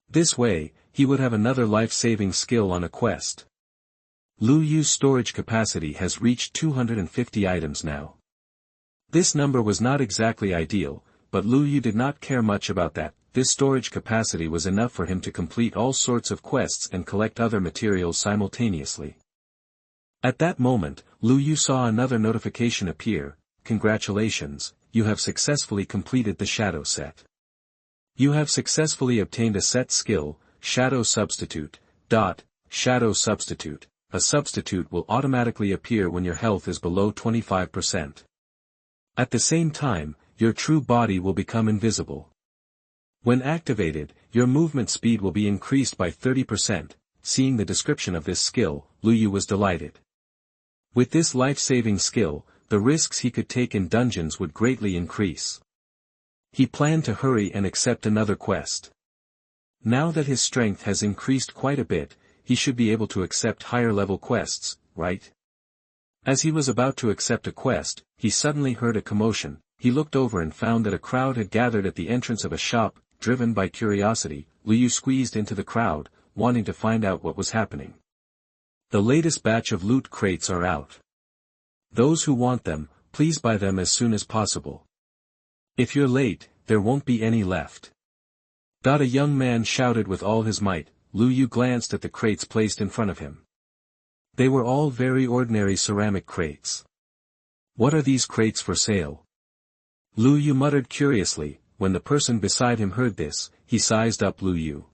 This way, he would have another life-saving skill on a quest. Lu Yu's storage capacity has reached 250 items now. This number was not exactly ideal, but Lu Yu did not care much about that. This storage capacity was enough for him to complete all sorts of quests and collect other materials simultaneously. At that moment, Lu Yu saw another notification appear. Congratulations, you have successfully completed the Shadow set. You have successfully obtained a set skill, Shadow Substitute. Shadow Substitute. A substitute will automatically appear when your health is below 25%. At the same time, your true body will become invisible. When activated, your movement speed will be increased by 30%. Seeing the description of this skill, Luyu was delighted. With this life-saving skill, the risks he could take in dungeons would greatly increase. He planned to hurry and accept another quest. Now that his strength has increased quite a bit, he should be able to accept higher-level quests, right? As he was about to accept a quest, he suddenly heard a commotion. He looked over and found that a crowd had gathered at the entrance of a shop. Driven by curiosity, Luyu squeezed into the crowd, wanting to find out what was happening. The latest batch of loot crates are out. Those who want them, please buy them as soon as possible. If you're late, there won't be any left. A young man shouted with all his might. Luyu glanced at the crates placed in front of him. They were all very ordinary ceramic crates. What are these crates for sale? Luyu muttered curiously. When the person beside him heard this, he sized up Luyu.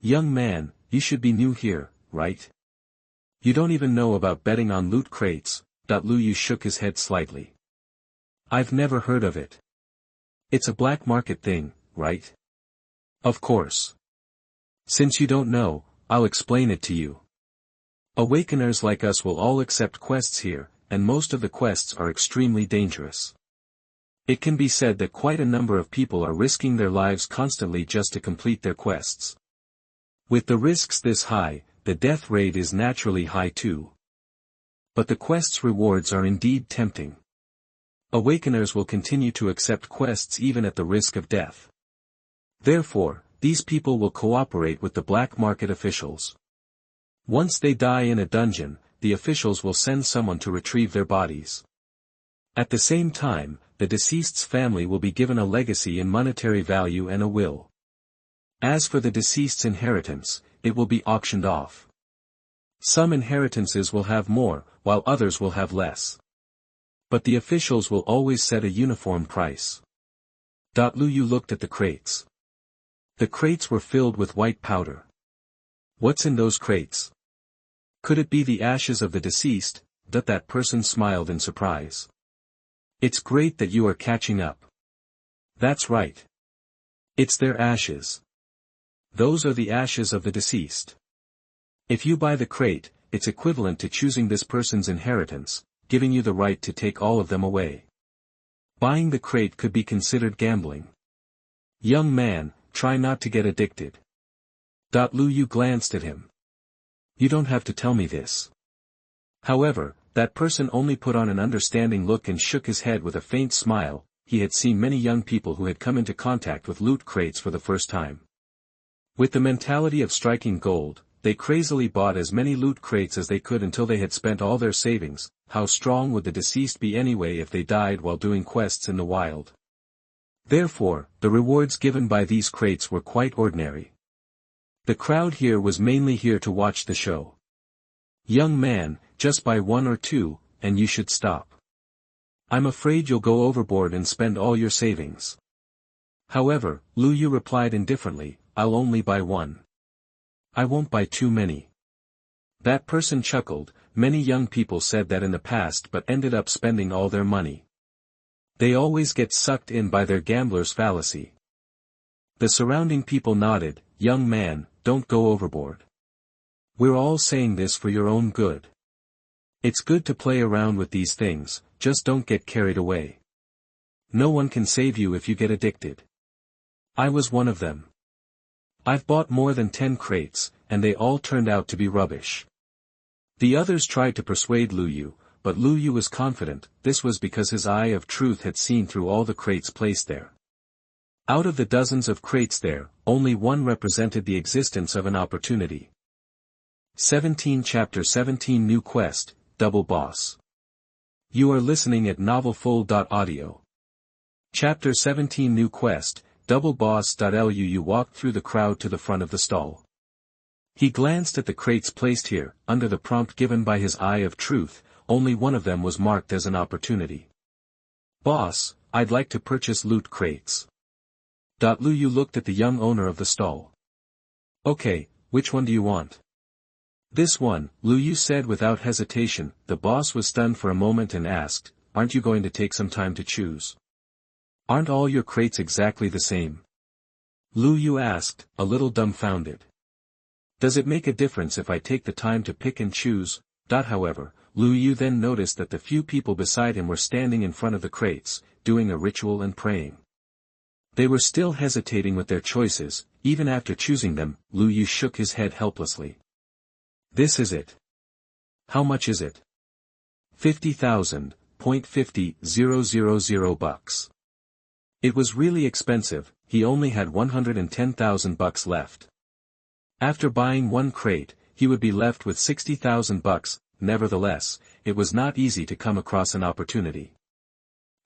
Young man, you should be new here, right? You don't even know about betting on loot crates. Luyu shook his head slightly. I've never heard of it. It's a black market thing, right? Of course. Since you don't know, I'll explain it to you. Awakeners like us will all accept quests here, and most of the quests are extremely dangerous. It can be said that quite a number of people are risking their lives constantly just to complete their quests. With the risks this high, the death rate is naturally high too. But the quest's rewards are indeed tempting. Awakeners will continue to accept quests even at the risk of death. Therefore, these people will cooperate with the black market officials. Once they die in a dungeon, the officials will send someone to retrieve their bodies. At the same time, the deceased's family will be given a legacy in monetary value and a will. As for the deceased's inheritance, it will be auctioned off. Some inheritances will have more, while others will have less. But the officials will always set a uniform price. Luyu looked at the crates. The crates were filled with white powder. What's in those crates? Could it be the ashes of the deceased? That person smiled in surprise. It's great that you are catching up. That's right. It's their ashes. Those are the ashes of the deceased. If you buy the crate, it's equivalent to choosing this person's inheritance, giving you the right to take all of them away. Buying the crate could be considered gambling. Young man, try not to get addicted. Luyu glanced at him. You don't have to tell me this. However, that person only put on an understanding look and shook his head with a faint smile. He had seen many young people who had come into contact with loot crates for the first time. With the mentality of striking gold, they crazily bought as many loot crates as they could until they had spent all their savings. How strong would the deceased be anyway if they died while doing quests in the wild? Therefore, the rewards given by these crates were quite ordinary. The crowd here was mainly here to watch the show. Young man, just buy one or two, and you should stop. I'm afraid you'll go overboard and spend all your savings. However, Luyu replied indifferently, I'll only buy one. I won't buy too many. That person chuckled. Many young people said that in the past but ended up spending all their money. They always get sucked in by their gambler's fallacy. The surrounding people nodded. Young man, don't go overboard. We're all saying this for your own good. It's good to play around with these things, just don't get carried away. No one can save you if you get addicted. I was one of them. I've bought more than 10 crates, and they all turned out to be rubbish. The others tried to persuade Luyu, but Luyu was confident. This was because his eye of truth had seen through all the crates placed there. Out of the dozens of crates there, only one represented the existence of an opportunity. 17 Chapter 17 New Quest, Double Boss. You are listening at novelfull.audio. Chapter 17 New Quest, Double Boss. Luyu walked through the crowd to the front of the stall. He glanced at the crates placed here. Under the prompt given by his eye of truth, only one of them was marked as an opportunity. Boss, I'd like to purchase loot crates. Luyu looked at the young owner of the stall. Okay, which one do you want? This one, Lu Yu said without hesitation. The boss was stunned for a moment and asked, aren't you going to take some time to choose? Aren't all your crates exactly the same? Lu Yu asked, a little dumbfounded. Does it make a difference if I take the time to pick and choose? However, Lu Yu then noticed that the few people beside him were standing in front of the crates, doing a ritual and praying. They were still hesitating with their choices. Even after choosing them, Lu Yu shook his head helplessly. This is it. How much is it? 50,000.50,000 bucks. It was really expensive. He only had 110,000 bucks left. After buying one crate, he would be left with 60,000 bucks. Nevertheless, it was not easy to come across an opportunity.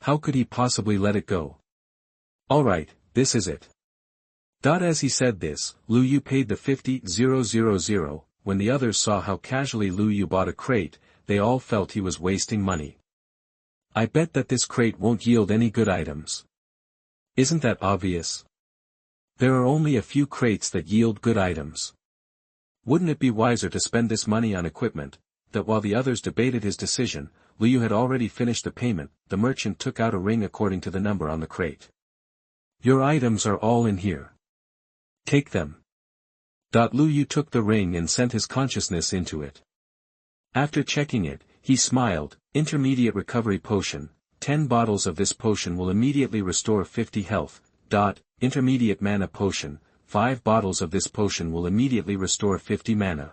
How could he possibly let it go? Alright, this is it. As he said this, Lu Yu paid the 50,000. When the others saw how casually Lu Yu bought a crate, they all felt he was wasting money. I bet that this crate won't yield any good items. Isn't that obvious? There are only a few crates that yield good items. Wouldn't it be wiser to spend this money on equipment? That while the others debated his decision, Lu Yu had already finished the payment. The merchant took out a ring according to the number on the crate. Your items are all in here. Take them. Lu Yu took the ring and sent his consciousness into it. After checking it, he smiled. Intermediate recovery potion. 10 bottles of this potion will immediately restore 50 health. Intermediate mana potion. 5 bottles of this potion will immediately restore 50 mana.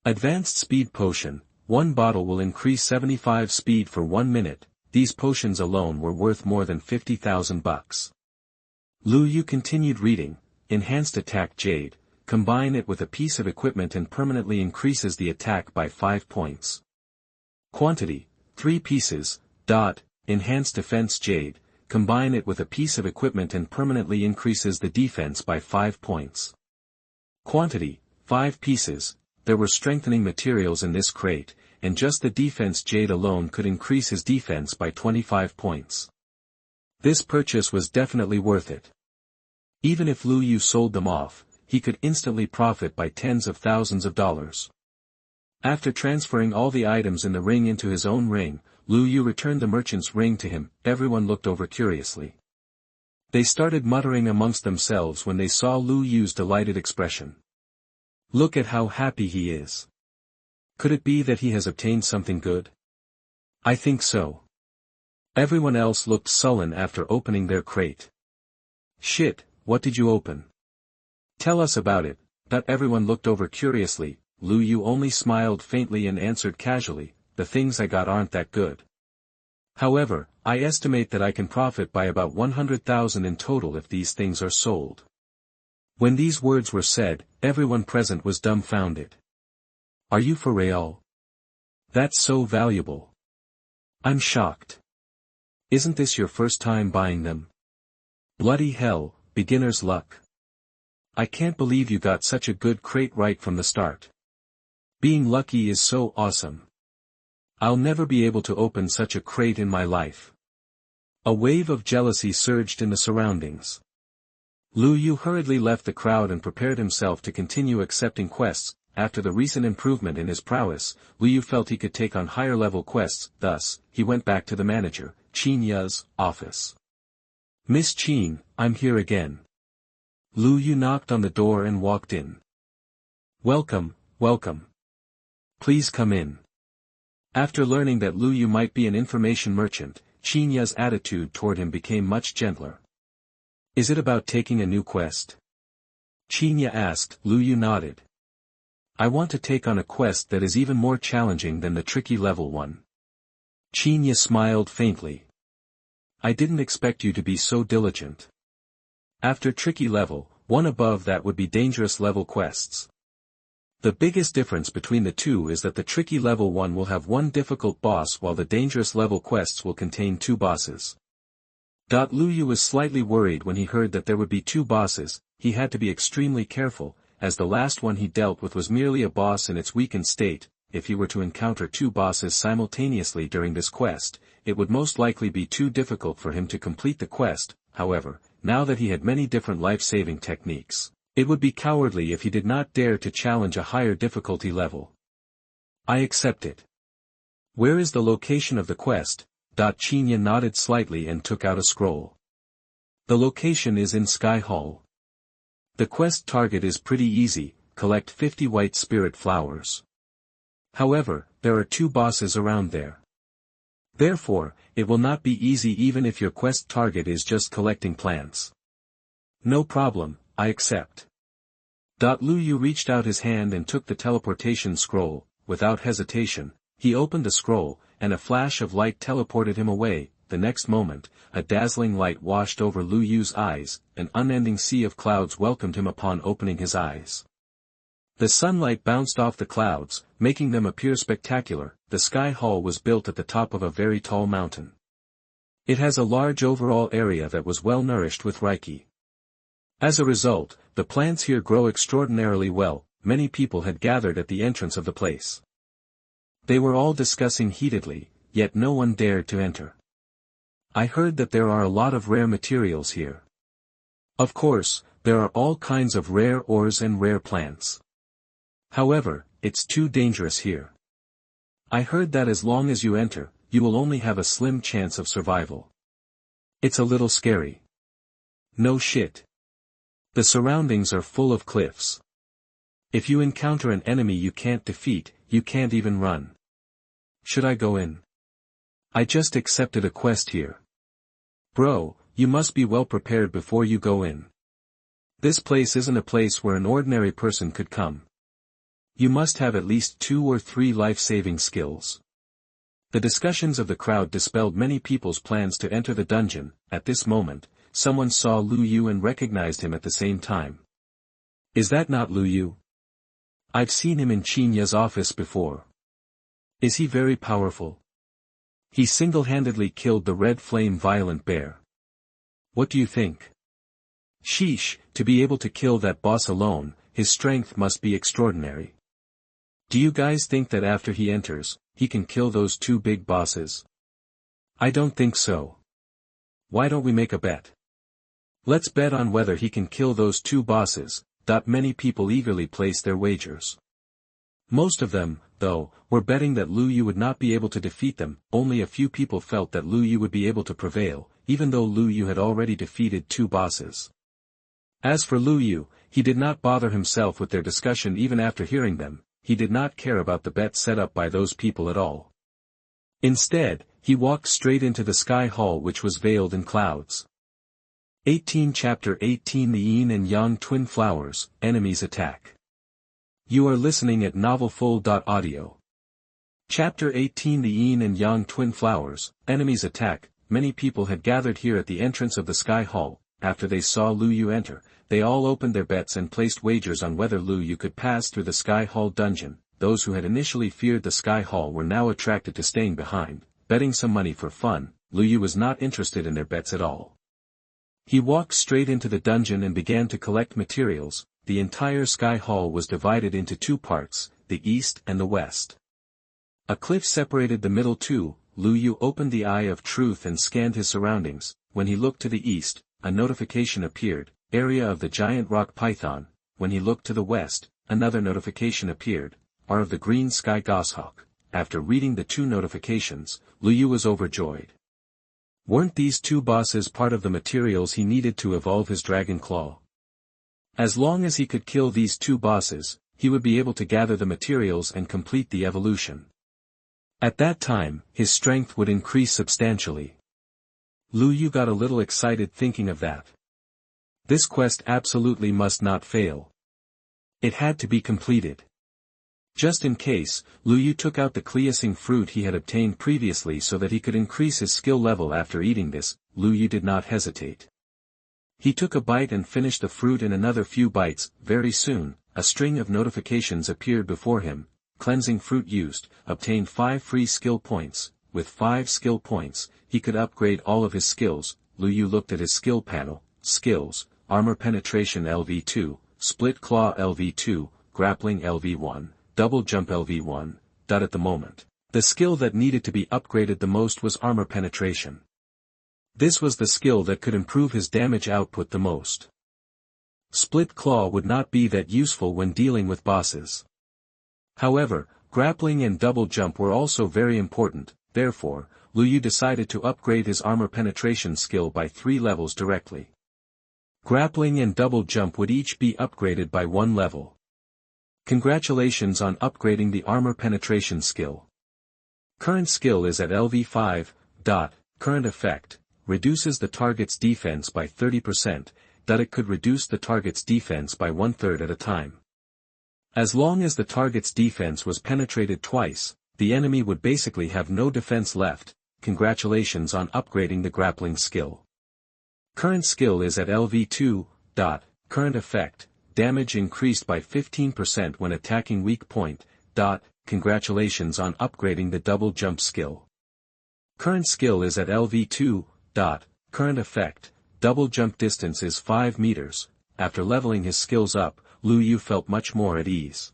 Advanced speed potion. 1 bottle will increase 75 speed for 1 minute. These potions alone were worth more than 50,000 bucks. Lu Yu continued reading. Enhanced attack jade. Combine it with a piece of equipment and permanently increases the attack by 5 points. Quantity, 3 pieces. Enhanced defense jade. Combine it with a piece of equipment and permanently increases the defense by 5 points. Quantity, 5 pieces. There were strengthening materials in this crate, and just the defense jade alone could increase his defense by 25 points. This purchase was definitely worth it. Even if Lu Yu sold them off, he could instantly profit by tens of thousands of dollars. After transferring all the items in the ring into his own ring, Lu Yu returned the merchant's ring to him. Everyone looked over curiously. They started muttering amongst themselves when they saw Lu Yu's delighted expression. Look at how happy he is. Could it be that he has obtained something good? I think so. Everyone else looked sullen after opening their crate. Shit, what did you open? Tell us about it. Everyone looked over curiously. Lu Yu only smiled faintly and answered casually, the things I got aren't that good. However, I estimate that I can profit by about 100,000 in total if these things are sold. When these words were said, everyone present was dumbfounded. Are you for real? That's so valuable. I'm shocked. Isn't this your first time buying them? Bloody hell, beginner's luck. I can't believe you got such a good crate right from the start. Being lucky is so awesome. I'll never be able to open such a crate in my life. A wave of jealousy surged in the surroundings. Lu Yu hurriedly left the crowd and prepared himself to continue accepting quests. After the recent improvement in his prowess, Lu Yu felt he could take on higher-level quests. Thus, he went back to the manager, Qin Ya's, office. Miss Qin, I'm here again. Lu Yu knocked on the door and walked in. Welcome, welcome. Please come in. After learning that Lu Yu might be an information merchant, Qin Ya's attitude toward him became much gentler. Is it about taking a new quest? Qin Ya asked. Lu Yu nodded. I want to take on a quest that is even more challenging than the tricky level one. Qin Ya smiled faintly. I didn't expect you to be so diligent. After tricky level, one above that would be dangerous level quests. The biggest difference between the two is that the tricky level one will have one difficult boss while the dangerous level quests will contain 2 bosses. Lu Yu was slightly worried when he heard that there would be 2 bosses. He had to be extremely careful, as the last one he dealt with was merely a boss in its weakened state. If he were to encounter 2 bosses simultaneously during this quest, it would most likely be too difficult for him to complete the quest. However, now that he had many different life-saving techniques, It would be cowardly if he did not dare to challenge a higher difficulty level. I accept it. Where is the location of the quest? Chinya nodded slightly and took out a scroll. The location is in Sky Hall. The quest target is pretty easy, collect 50 white spirit flowers. However, there are 2 bosses around there. Therefore, it will not be easy even if your quest target is just collecting plants. No problem, I accept. Lu Yu reached out his hand and took the teleportation scroll. Without hesitation, he opened the scroll, and a flash of light teleported him away. The next moment, a dazzling light washed over Lu Yu's eyes, an unending sea of clouds welcomed him upon opening his eyes. The sunlight bounced off the clouds, making them appear spectacular. The Sky Hall was built at the top of a very tall mountain. It has a large overall area that was well nourished with Reiki. As a result, the plants here grow extraordinarily well. Many people had gathered at the entrance of the place. They were all discussing heatedly, yet no one dared to enter. I heard that there are a lot of rare materials here. Of course, there are all kinds of rare ores and rare plants. However, it's too dangerous here. I heard that as long as you enter, you will only have a slim chance of survival. It's a little scary. No shit. The surroundings are full of cliffs. If you encounter an enemy you can't defeat, you can't even run. Should I go in? I just accepted a quest here. Bro, you must be well prepared before you go in. This place isn't a place where an ordinary person could come. You must have at least 2 or 3 life-saving skills. The discussions of the crowd dispelled many people's plans to enter the dungeon. At this moment, someone saw Lu Yu and recognized him at the same time. Is that not Lu Yu? I've seen him in Chinya's office before. Is he very powerful? He single-handedly killed the red flame violent bear. What do you think? Sheesh, to be able to kill that boss alone, his strength must be extraordinary. Do you guys think that after he enters, he can kill those 2 big bosses? I don't think so. Why don't we make a bet? Let's bet on whether he can kill those 2 bosses. Many people eagerly placed their wagers. Most of them, though, were betting that Lu Yu would not be able to defeat them. Only a few people felt that Lu Yu would be able to prevail, even though Lu Yu had already defeated 2 bosses. As for Lu Yu, he did not bother himself with their discussion even after hearing them. He did not care about the bet set up by those people at all. Instead, he walked straight into the Sky Hall which was veiled in clouds. 18 Chapter 18 The Yin and Yang Twin Flowers, Enemies Attack. You are listening at novelfull.audio. Chapter 18 The Yin and Yang Twin Flowers, Enemies Attack. Many people had gathered here at the entrance of the Sky Hall. After they saw Lu Yu enter, they all opened their bets and placed wagers on whether Lu Yu could pass through the Sky Hall dungeon. Those who had initially feared the Sky Hall were now attracted to staying behind, betting some money for fun. Lu Yu was not interested in their bets at all. He walked straight into the dungeon and began to collect materials. The entire Sky Hall was divided into 2 parts, the east and the west. A cliff separated the middle 2. Lu Yu opened the Eye of Truth and scanned his surroundings. When he looked to the east, a notification appeared, area of the giant rock python. When he looked to the west, another notification appeared, are of the green sky goshawk. After reading the 2 notifications, Lu Yu was overjoyed. Weren't these 2 bosses part of the materials he needed to evolve his dragon claw? As long as he could kill these 2 bosses, he would be able to gather the materials and complete the evolution. At that time, his strength would increase substantially. Lu Yu got a little excited thinking of that. This quest absolutely must not fail. It had to be completed. Just in case, Lu Yu took out the Cleasing fruit he had obtained previously so that he could increase his skill level after eating this. Lu Yu did not hesitate. He took a bite and finished the fruit in another few bites. Very soon, a string of notifications appeared before him. Cleansing fruit used, obtained 5 free skill points. With 5 skill points, he could upgrade all of his skills. Lu Yu looked at his skill panel. Skills, Armor Penetration LV2, Split Claw LV2, Grappling LV1. Double Jump LV1. At the moment, the skill that needed to be upgraded the most was Armor Penetration. This was the skill that could improve his damage output the most. Split Claw would not be that useful when dealing with bosses. However, Grappling and Double Jump were also very important, therefore, Lu Yu decided to upgrade his armor penetration skill by 3 levels directly. Grappling and Double Jump would each be upgraded by 1 level. Congratulations on upgrading the armor penetration skill. Current skill is at LV5. Current effect, reduces the target's defense by 30%, it could reduce the target's defense by 1/3 at a time. As long as the target's defense was penetrated twice, the enemy would basically have no defense left. Congratulations on upgrading the grappling skill. Current skill is at LV2. Current effect, damage increased by 15% when attacking weak point. Congratulations on upgrading the double jump skill. Current skill is at LV2. Current effect, double jump distance is 5 meters. After leveling his skills up, Lu Yu felt much more at ease.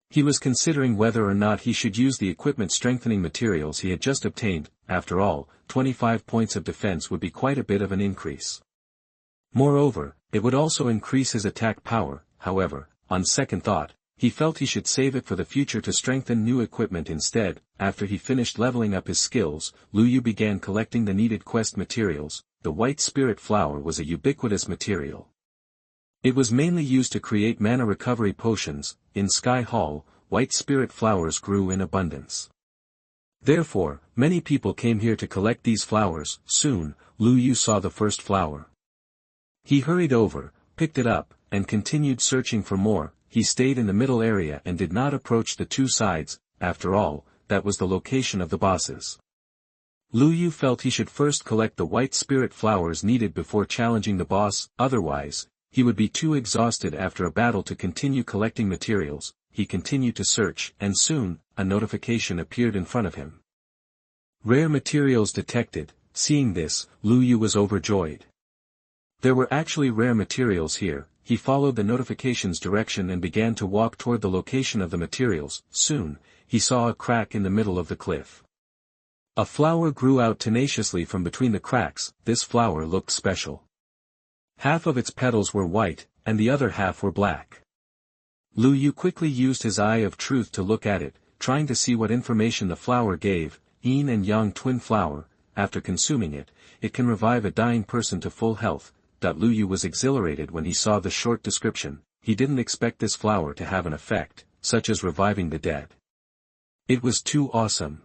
He was considering whether or not he should use the equipment strengthening materials he had just obtained. After all, 25 points of defense would be quite a bit of an increase. Moreover, it would also increase his attack power. However, on second thought, he felt he should save it for the future to strengthen new equipment instead. After he finished leveling up his skills, Lu Yu began collecting the needed quest materials. The white spirit flower was a ubiquitous material. It was mainly used to create mana recovery potions. In Sky Hall, white spirit flowers grew in abundance. Therefore, many people came here to collect these flowers. Soon, Lu Yu saw the first flower. He hurried over, picked it up, and continued searching for more. He stayed in the middle area and did not approach the two sides. After all, that was the location of the bosses. Lu Yu felt he should first collect the white spirit flowers needed before challenging the boss, otherwise, he would be too exhausted after a battle to continue collecting materials. He continued to search, and soon, a notification appeared in front of him. Rare materials detected. Seeing this, Lu Yu was overjoyed. There were actually rare materials here. He followed the notification's direction and began to walk toward the location of the materials. Soon, he saw a crack in the middle of the cliff. A flower grew out tenaciously from between the cracks. This flower looked special. Half of its petals were white, and the other half were black. Lu Yu quickly used his eye of truth to look at it, trying to see what information the flower gave. Yin and Yang twin flower. After consuming it, it can revive a dying person to full health. Lu Yu was exhilarated when he saw the short description. He didn't expect this flower to have an effect, such as reviving the dead. It was too awesome.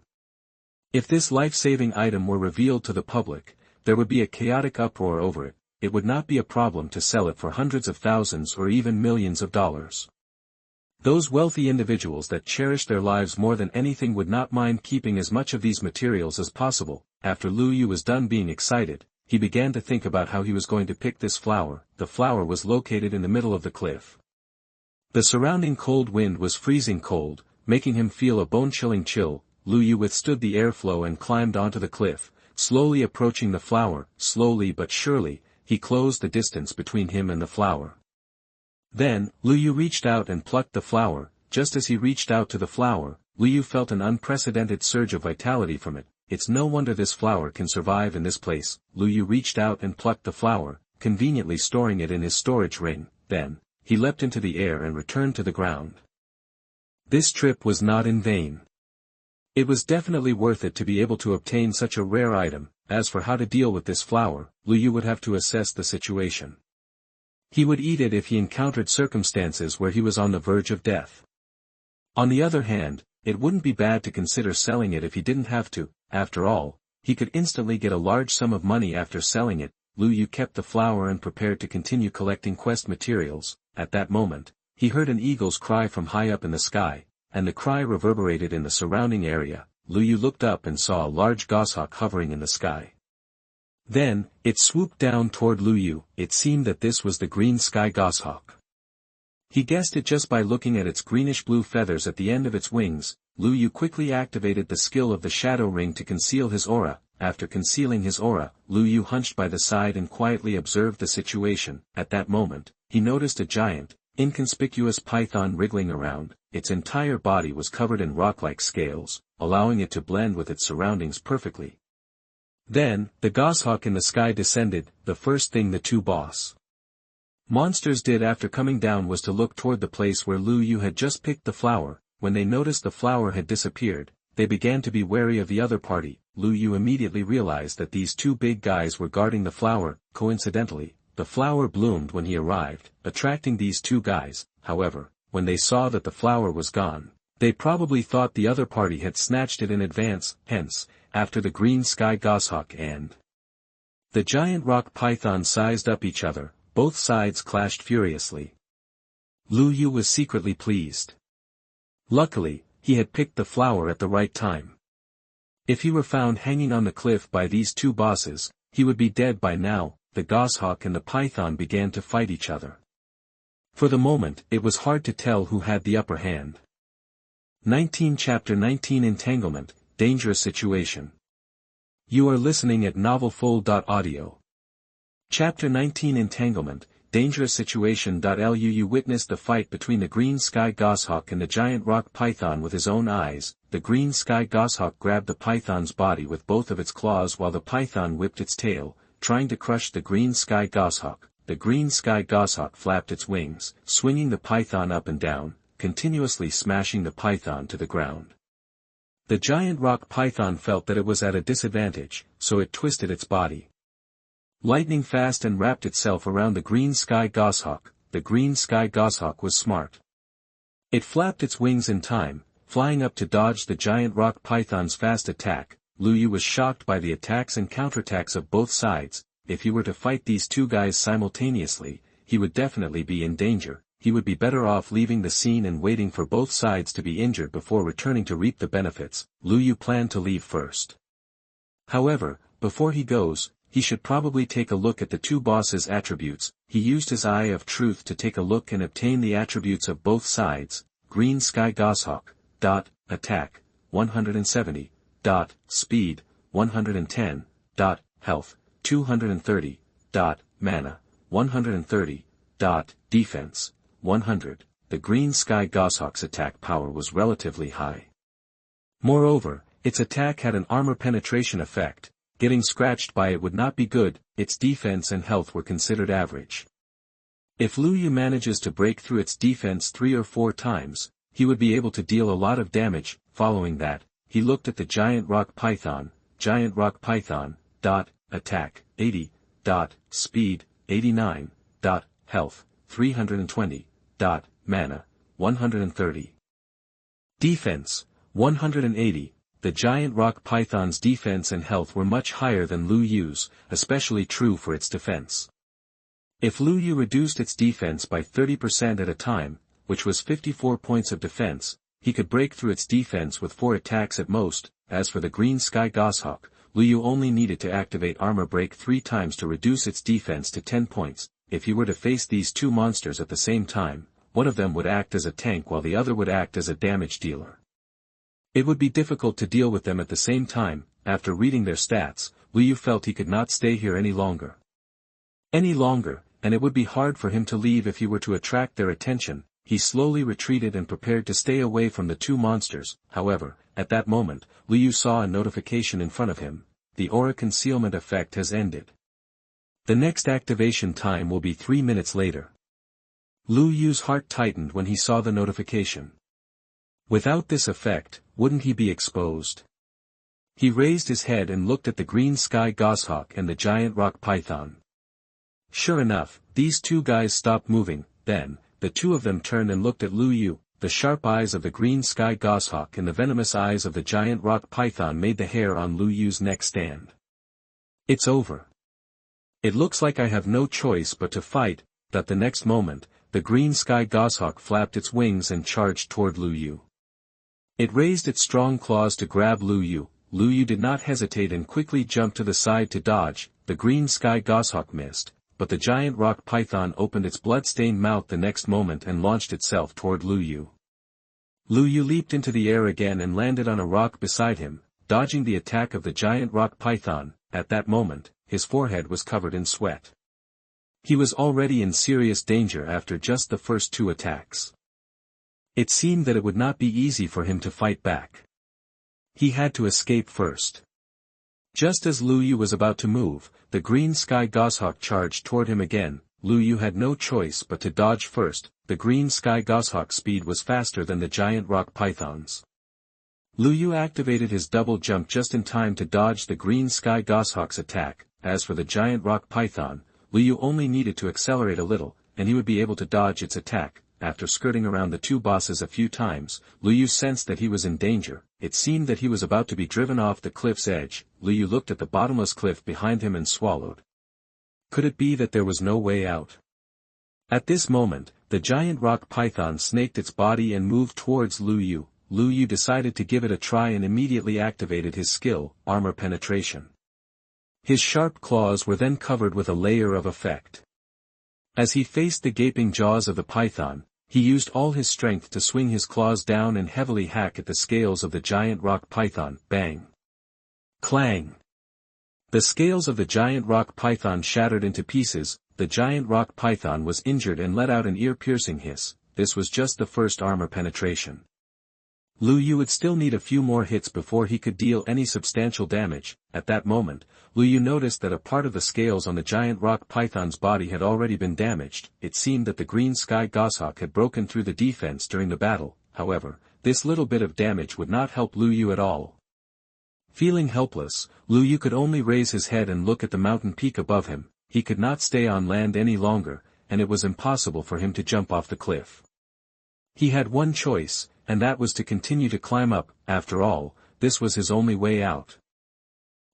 If this life-saving item were revealed to the public, there would be a chaotic uproar over it. It would not be a problem to sell it for hundreds of thousands or even millions of dollars. Those wealthy individuals that cherish their lives more than anything would not mind keeping as much of these materials as possible. After Lu Yu was done being excited, he began to think about how he was going to pick this flower. The flower was located in the middle of the cliff. The surrounding cold wind was freezing cold, making him feel a bone-chilling chill. Lu Yu withstood the airflow and climbed onto the cliff, slowly approaching the flower. Slowly but surely, he closed the distance between him and the flower. Then, Lu Yu reached out and plucked the flower. Just as he reached out to the flower, Lu Yu felt an unprecedented surge of vitality from it. It's no wonder this flower can survive in this place. Lu Yu reached out and plucked the flower, conveniently storing it in his storage ring. Then, he leapt into the air and returned to the ground. This trip was not in vain. It was definitely worth it to be able to obtain such a rare item. As for how to deal with this flower, Lu Yu would have to assess the situation. He would eat it if he encountered circumstances where he was on the verge of death. On the other hand, it wouldn't be bad to consider selling it if he didn't have to. After all, he could instantly get a large sum of money after selling it. Lu Yu kept the flower and prepared to continue collecting quest materials. At that moment, he heard an eagle's cry from high up in the sky, and the cry reverberated in the surrounding area. Lu Yu looked up and saw a large goshawk hovering in the sky. Then, it swooped down toward Lu Yu. It seemed that this was the green sky goshawk. He guessed it just by looking at its greenish-blue feathers at the end of its wings. Lu Yu quickly activated the skill of the shadow ring to conceal his aura. After concealing his aura, Lu Yu hunched by the side and quietly observed the situation. At that moment, he noticed a giant, inconspicuous python wriggling around. Its entire body was covered in rock-like scales, allowing it to blend with its surroundings perfectly. Then, the goshawk in the sky descended. The first thing the two boss monsters did after coming down was to look toward the place where Lu Yu had just picked the flower. When they noticed the flower had disappeared, they began to be wary of the other party. Lu Yu immediately realized that these two big guys were guarding the flower. Coincidentally, the flower bloomed when he arrived, attracting these two guys. However, when they saw that the flower was gone, they probably thought the other party had snatched it in advance. Hence, after the green sky goshawk and the giant rock python sized up each other, both sides clashed furiously. Lu Yu was secretly pleased. Luckily, he had picked the flower at the right time. If he were found hanging on the cliff by these two bosses, he would be dead by now. The goshawk and the python began to fight each other. For the moment, it was hard to tell who had the upper hand. 19 Chapter 19 Entanglement, Dangerous Situation. You are listening at novelfull.audio. Chapter 19 Entanglement, Dangerous Situation. You witnessed the fight between the green sky goshawk and the giant rock python with his own eyes. The green sky goshawk grabbed the python's body with both of its claws while the python whipped its tail, trying to crush the green sky goshawk. The green sky goshawk flapped its wings, swinging the python up and down, continuously smashing the python to the ground. The giant rock python felt that it was at a disadvantage, so it twisted its body lightning fast and wrapped itself around the green sky goshawk. The green sky goshawk was smart. It flapped its wings in time, flying up to dodge the giant rock python's fast attack. Lu Yu was shocked by the attacks and counterattacks of both sides. If he were to fight these two guys simultaneously, he would definitely be in danger. He would be better off leaving the scene and waiting for both sides to be injured before returning to reap the benefits. Lu Yu planned to leave first. However, before he goes, he should probably take a look at the two bosses' attributes. He used his eye of truth to take a look and obtain the attributes of both sides. Green sky goshawk. Attack, 170. Speed, 110. Health, 230. Mana, 130. Defense, 100. The green sky goshawk's attack power was relatively high. Moreover, its attack had an armor penetration effect. Getting scratched by it would not be good. Its defense and health were considered average. If Lu Yu manages to break through its defense 3 or 4 times, he would be able to deal a lot of damage. Following that, he looked at the giant rock python. Giant rock python. Attack, 80. Speed, 89. Health, 320. Mana, 130. Defense, 180. The giant rock python's defense and health were much higher than Lu Yu's, especially true for its defense. If Lu Yu reduced its defense by 30% at a time, which was 54 points of defense, he could break through its defense with 4 attacks at most. As for the green sky goshawk, Lu Yu only needed to activate armor break 3 times to reduce its defense to 10 points. If he were to face these two monsters at the same time, one of them would act as a tank while the other would act as a damage dealer. It would be difficult to deal with them at the same time. After reading their stats, Lu Yu felt he could not stay here any longer, and it would be hard for him to leave if he were to attract their attention. He slowly retreated and prepared to stay away from the two monsters. However, at that moment, Lu Yu saw a notification in front of him. The aura concealment effect has ended. The next activation time will be 3 minutes later. Lu Yu's heart tightened when he saw the notification. Without this effect, wouldn't he be exposed? He raised his head and looked at the green sky goshawk and the giant rock python. Sure enough, these two guys stopped moving. Then, the two of them turned and looked at Lu Yu. The sharp eyes of the green sky goshawk and the venomous eyes of the giant rock python made the hair on Lu Yu's neck stand. It's over. It looks like I have no choice but to fight. That the next moment, the green sky goshawk flapped its wings and charged toward Lu Yu. It raised its strong claws to grab Lu Yu. Lu Yu did not hesitate and quickly jumped to the side to dodge. The green sky goshawk missed, but the giant rock python opened its blood-stained mouth the next moment and launched itself toward Lu Yu. Lu Yu leaped into the air again and landed on a rock beside him, dodging the attack of the giant rock python. At that moment, his forehead was covered in sweat. He was already in serious danger after just the first 2 attacks. It seemed that it would not be easy for him to fight back. He had to escape first. Just as Lu Yu was about to move, the green sky goshawk charged toward him again. Lu Yu had no choice but to dodge first. The green sky goshawk's speed was faster than the giant rock python's. Lu Yu activated his double jump just in time to dodge the green sky goshawk's attack. As for the giant rock python, Lu Yu only needed to accelerate a little, and he would be able to dodge its attack. After skirting around the two bosses a few times, Lu Yu sensed that he was in danger. It seemed that he was about to be driven off the cliff's edge. Lu Yu looked at the bottomless cliff behind him and swallowed. Could it be that there was no way out? At this moment, the giant rock python snaked its body and moved towards Lu Yu. Lu Yu decided to give it a try and immediately activated his skill, Armor Penetration. His sharp claws were then covered with a layer of effect. As he faced the gaping jaws of the python, he used all his strength to swing his claws down and heavily hack at the scales of the giant rock python. Bang! Clang! The scales of the giant rock python shattered into pieces. The giant rock python was injured and let out an ear-piercing hiss. This was just the first armor penetration. Lu Yu would still need a few more hits before he could deal any substantial damage. At that moment, Lu Yu noticed that a part of the scales on the giant rock python's body had already been damaged. It seemed that the green sky goshawk had broken through the defense during the battle. However, this little bit of damage would not help Lu Yu at all. Feeling helpless, Lu Yu could only raise his head and look at the mountain peak above him. He could not stay on land any longer, and it was impossible for him to jump off the cliff. He had one choice, and that was to continue to climb up. After all, this was his only way out.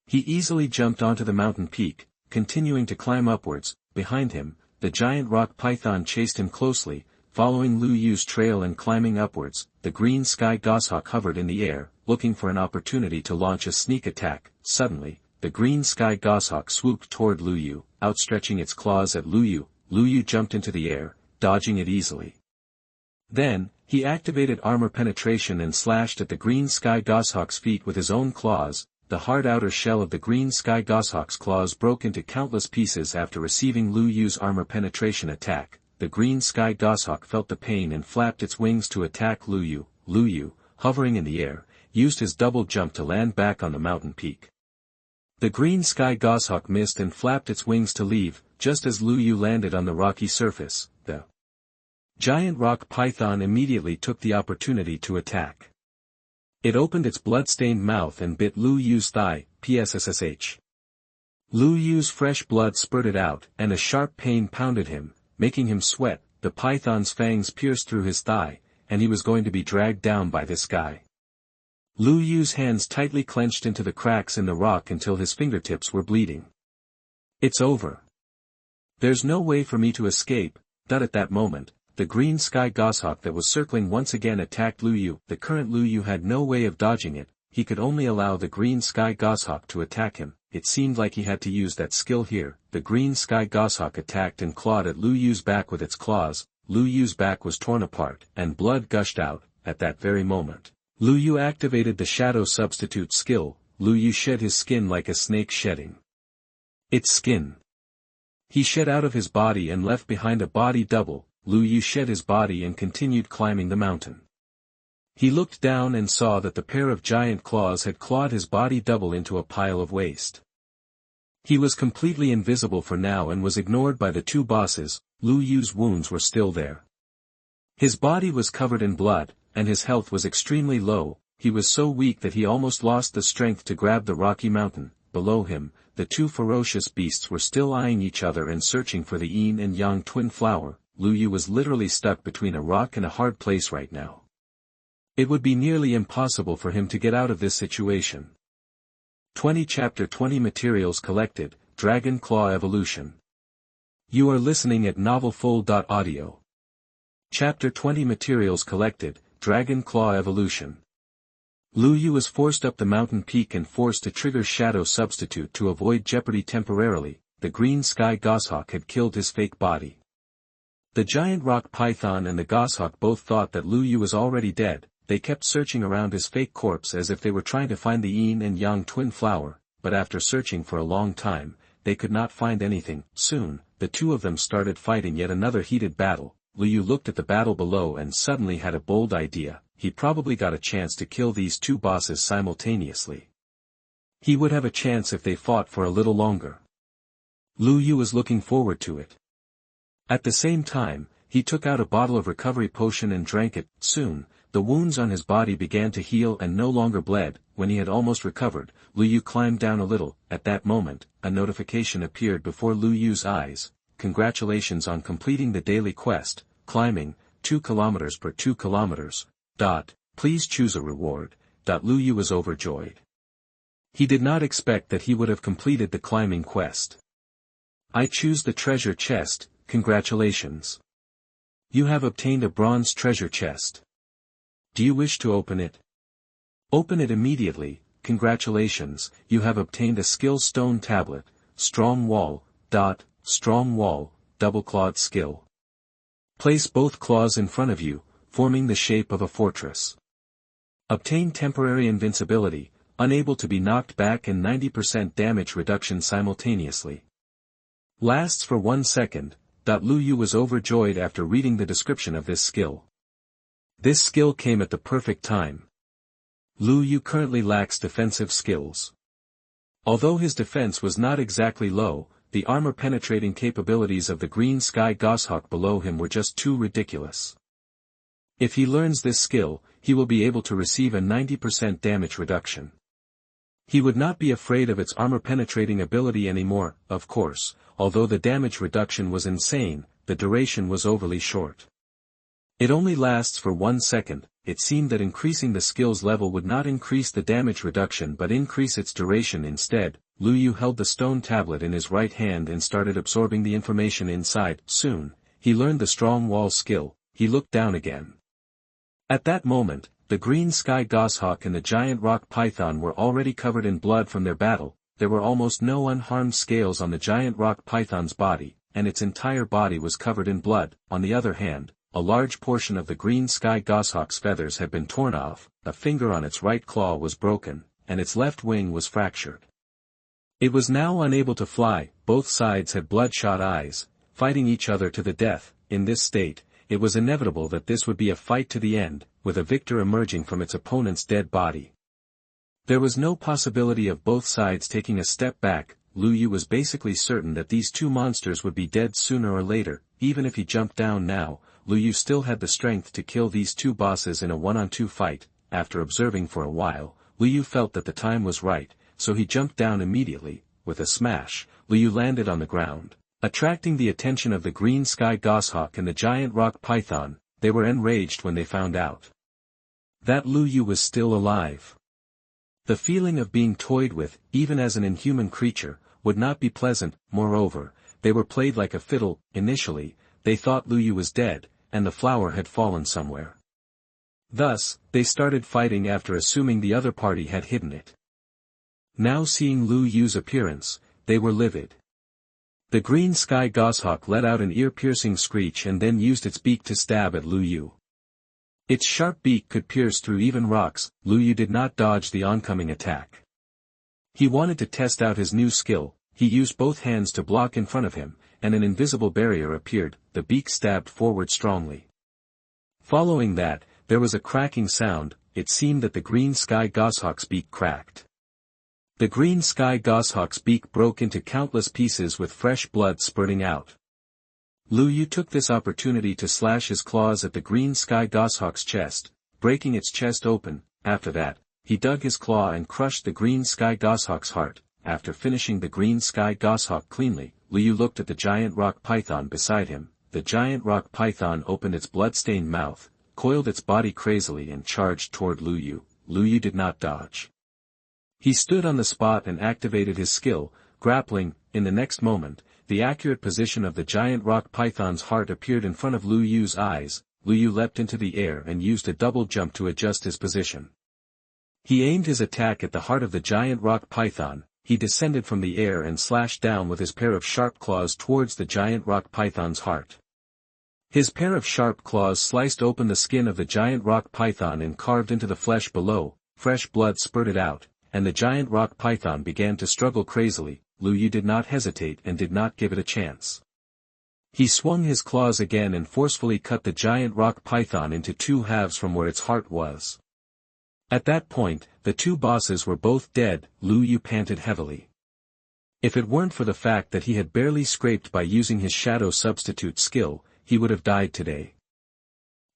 He easily jumped onto the mountain peak, continuing to climb upwards. Behind him, the giant rock python chased him closely, following Lu Yu's trail and climbing upwards. The green sky goshawk hovered in the air, looking for an opportunity to launch a sneak attack. Suddenly, the green sky goshawk swooped toward Lu Yu, outstretching its claws at Lu Yu. Lu Yu jumped into the air, dodging it easily. Then, he activated armor penetration and slashed at the green sky goshawk's feet with his own claws. The hard outer shell of the green sky goshawk's claws broke into countless pieces after receiving Lu Yu's armor penetration attack. The green sky goshawk felt the pain and flapped its wings to attack Lu Yu. Lu Yu, hovering in the air, used his double jump to land back on the mountain peak. The green sky goshawk missed and flapped its wings to leave. Just as Lu Yu landed on the rocky surface, the giant rock python immediately took the opportunity to attack. It opened its blood-stained mouth and bit Lu Yu's thigh. PSSSH. Lu Yu's fresh blood spurted out, and a sharp pain pounded him, making him sweat. The python's fangs pierced through his thigh, and he was going to be dragged down by this guy. Lu Yu's hands tightly clenched into the cracks in the rock until his fingertips were bleeding. It's over. There's no way for me to escape. At that moment, the green sky goshawk that was circling once again attacked Lu Yu. The current Lu Yu had no way of dodging it. He could only allow the green sky goshawk to attack him. It seemed like he had to use that skill here. The green sky goshawk attacked and clawed at Lu Yu's back with its claws. Lu Yu's back was torn apart, and blood gushed out. At that very moment, Lu Yu activated the shadow substitute skill. Lu Yu shed his skin like a snake shedding its skin. He shed out of his body and left behind a body double. Lu Yu shed his body and continued climbing the mountain. He looked down and saw that the pair of giant claws had clawed his body double into a pile of waste. He was completely invisible for now and was ignored by the two bosses. Lu Yu's wounds were still there. His body was covered in blood, and his health was extremely low. He was so weak that he almost lost the strength to grab the rocky mountain. Below him, the two ferocious beasts were still eyeing each other and searching for the yin and yang twin flower. Lu Yu was literally stuck between a rock and a hard place right now. It would be nearly impossible for him to get out of this situation. 20 Chapter 20 Materials Collected, Dragon Claw Evolution. You are listening at novelfull.audio. Chapter 20 Materials Collected, Dragon Claw Evolution. Lu Yu was forced up the mountain peak and forced to trigger Shadow Substitute to avoid jeopardy temporarily. The green sky goshawk had killed his fake body. The giant rock python and the goshawk both thought that Lu Yu was already dead. They kept searching around his fake corpse as if they were trying to find the yin and yang twin flower, but after searching for a long time, they could not find anything. Soon, the two of them started fighting yet another heated battle. Lu Yu looked at the battle below and suddenly had a bold idea. He probably got a chance to kill these two bosses simultaneously. He would have a chance if they fought for a little longer. Lu Yu was looking forward to it. At the same time, he took out a bottle of recovery potion and drank it. Soon, the wounds on his body began to heal and no longer bled. When he had almost recovered, Lu Yu climbed down a little. At that moment, a notification appeared before Lu Yu's eyes. Congratulations on completing the daily quest, climbing, 2 kilometers per 2 kilometers. Please choose a reward. Lu Yu was overjoyed. He did not expect that he would have completed the climbing quest. I choose the treasure chest. Congratulations. You have obtained a bronze treasure chest. Do you wish to open it? Open it immediately. Congratulations, you have obtained a skill stone tablet, strong wall, strong wall, double clawed skill. Place both claws in front of you, forming the shape of a fortress. Obtain temporary invincibility, unable to be knocked back and 90% damage reduction simultaneously. Lasts for 1 second. Lu Yu was overjoyed after reading the description of this skill. This skill came at the perfect time. Lu Yu currently lacks defensive skills. Although his defense was not exactly low, the armor-penetrating capabilities of the green sky goshawk below him were just too ridiculous. If he learns this skill, he will be able to receive a 90% damage reduction. He would not be afraid of its armor-penetrating ability anymore. Of course, although the damage reduction was insane, the duration was overly short. It only lasts for 1 second. It seemed that increasing the skills level would not increase the damage reduction but increase its duration instead. Lu Yu held the stone tablet in his right hand and started absorbing the information inside. Soon, he learned the strong wall skill. He looked down again. At that moment, the green sky goshawk and the giant rock python were already covered in blood from their battle. There were almost no unharmed scales on the giant rock python's body, and its entire body was covered in blood. On the other hand, a large portion of the green sky goshawk's feathers had been torn off, a finger on its right claw was broken, and its left wing was fractured. It was now unable to fly. Both sides had bloodshot eyes, fighting each other to the death. In this state, it was inevitable that this would be a fight to the end, with a victor emerging from its opponent's dead body. There was no possibility of both sides taking a step back. Lu Yu was basically certain that these two monsters would be dead sooner or later. Even if he jumped down now, Lu Yu still had the strength to kill these two bosses in a 1-on-2 fight. After observing for a while, Lu Yu felt that the time was right, so he jumped down immediately. With a smash, Lu Yu landed on the ground, attracting the attention of the green sky goshawk and the giant rock python. They were enraged when they found out that Lu Yu was still alive. The feeling of being toyed with, even as an inhuman creature, would not be pleasant. Moreover, they were played like a fiddle. Initially, they thought Lu Yu was dead, and the flower had fallen somewhere. Thus, they started fighting after assuming the other party had hidden it. Now seeing Lu Yu's appearance, they were livid. The green sky goshawk let out an ear-piercing screech and then used its beak to stab at Lu Yu. Its sharp beak could pierce through even rocks. Lu Yu did not dodge the oncoming attack. He wanted to test out his new skill. He used both hands to block in front of him, and an invisible barrier appeared. The beak stabbed forward strongly. Following that, there was a cracking sound. It seemed that the green sky goshawk's beak cracked. The green sky goshawk's beak broke into countless pieces with fresh blood spurting out. Lu Yu took this opportunity to slash his claws at the green sky goshawk's chest, breaking its chest open. After that, he dug his claw and crushed the green sky goshawk's heart. After finishing the green sky goshawk cleanly, Lu Yu looked at the giant rock python beside him. The giant rock python opened its blood-stained mouth, coiled its body crazily and charged toward Lu Yu. Lu Yu did not dodge. He stood on the spot and activated his skill, Grappling. In the next moment, the accurate position of the giant rock python's heart appeared in front of Lu Yu's eyes. Lu Yu leapt into the air and used a double jump to adjust his position. He aimed his attack at the heart of the giant rock python. He descended from the air and slashed down with his pair of sharp claws towards the giant rock python's heart. His pair of sharp claws sliced open the skin of the giant rock python and carved into the flesh below. Fresh blood spurted out, and the giant rock python began to struggle crazily. Lu Yu did not hesitate and did not give it a chance. He swung his claws again and forcefully cut the giant rock python into two halves from where its heart was. At that point, the two bosses were both dead. Lu Yu panted heavily. If it weren't for the fact that he had barely scraped by using his shadow substitute skill, he would have died today.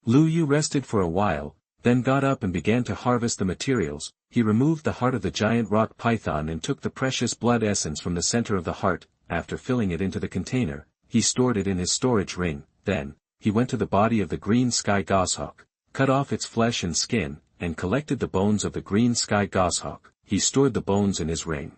Lu Yu rested for a while, then got up and began to harvest the materials. He removed the heart of the giant rock python and took the precious blood essence from the center of the heart. After filling it into the container, he stored it in his storage ring. Then, he went to the body of the green sky goshawk, cut off its flesh and skin, and collected the bones of the green sky goshawk. He stored the bones in his ring.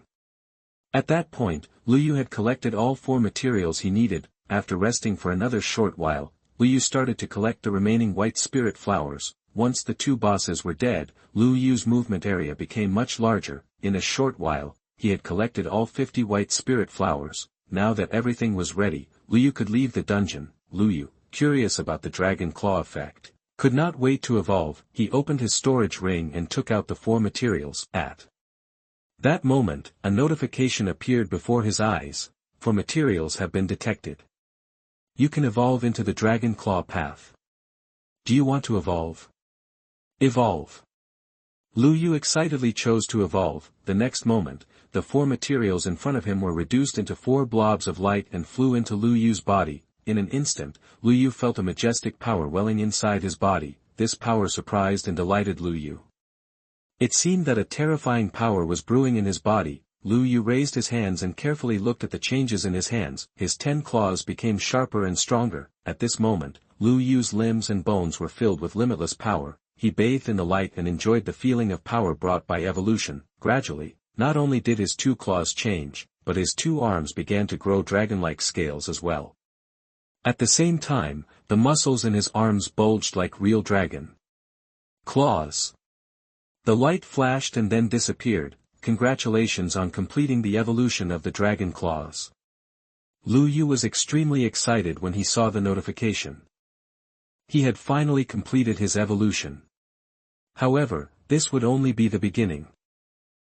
At that point, Lu Yu had collected all 4 materials he needed. After resting for another short while, Lu Yu started to collect the remaining white spirit flowers. Once the 2 bosses were dead, Lu Yu's movement area became much larger. In a short while, he had collected all 50 white spirit flowers. Now that everything was ready, Lu Yu could leave the dungeon. Lu Yu, curious about the dragon claw effect, could not wait to evolve. He opened his storage ring and took out the 4 materials. At that moment, a notification appeared before his eyes. 4 materials have been detected. You can evolve into the dragon claw path. Do you want to evolve? Evolve. Lu Yu excitedly chose to evolve. The next moment, the 4 materials in front of him were reduced into 4 blobs of light and flew into Lu Yu's body. In an instant, Lu Yu felt a majestic power welling inside his body. This power surprised and delighted Lu Yu. It seemed that a terrifying power was brewing in his body. Lu Yu raised his hands and carefully looked at the changes in his hands. His 10 claws became sharper and stronger. At this moment, Lu Yu's limbs and bones were filled with limitless power. He bathed in the light and enjoyed the feeling of power brought by evolution. Gradually, not only did his 2 claws change, but his 2 arms began to grow dragon-like scales as well. At the same time, the muscles in his arms bulged like real dragon claws. The light flashed and then disappeared. Congratulations on completing the evolution of the dragon claws. Lu Yu was extremely excited when he saw the notification. He had finally completed his evolution. However, this would only be the beginning.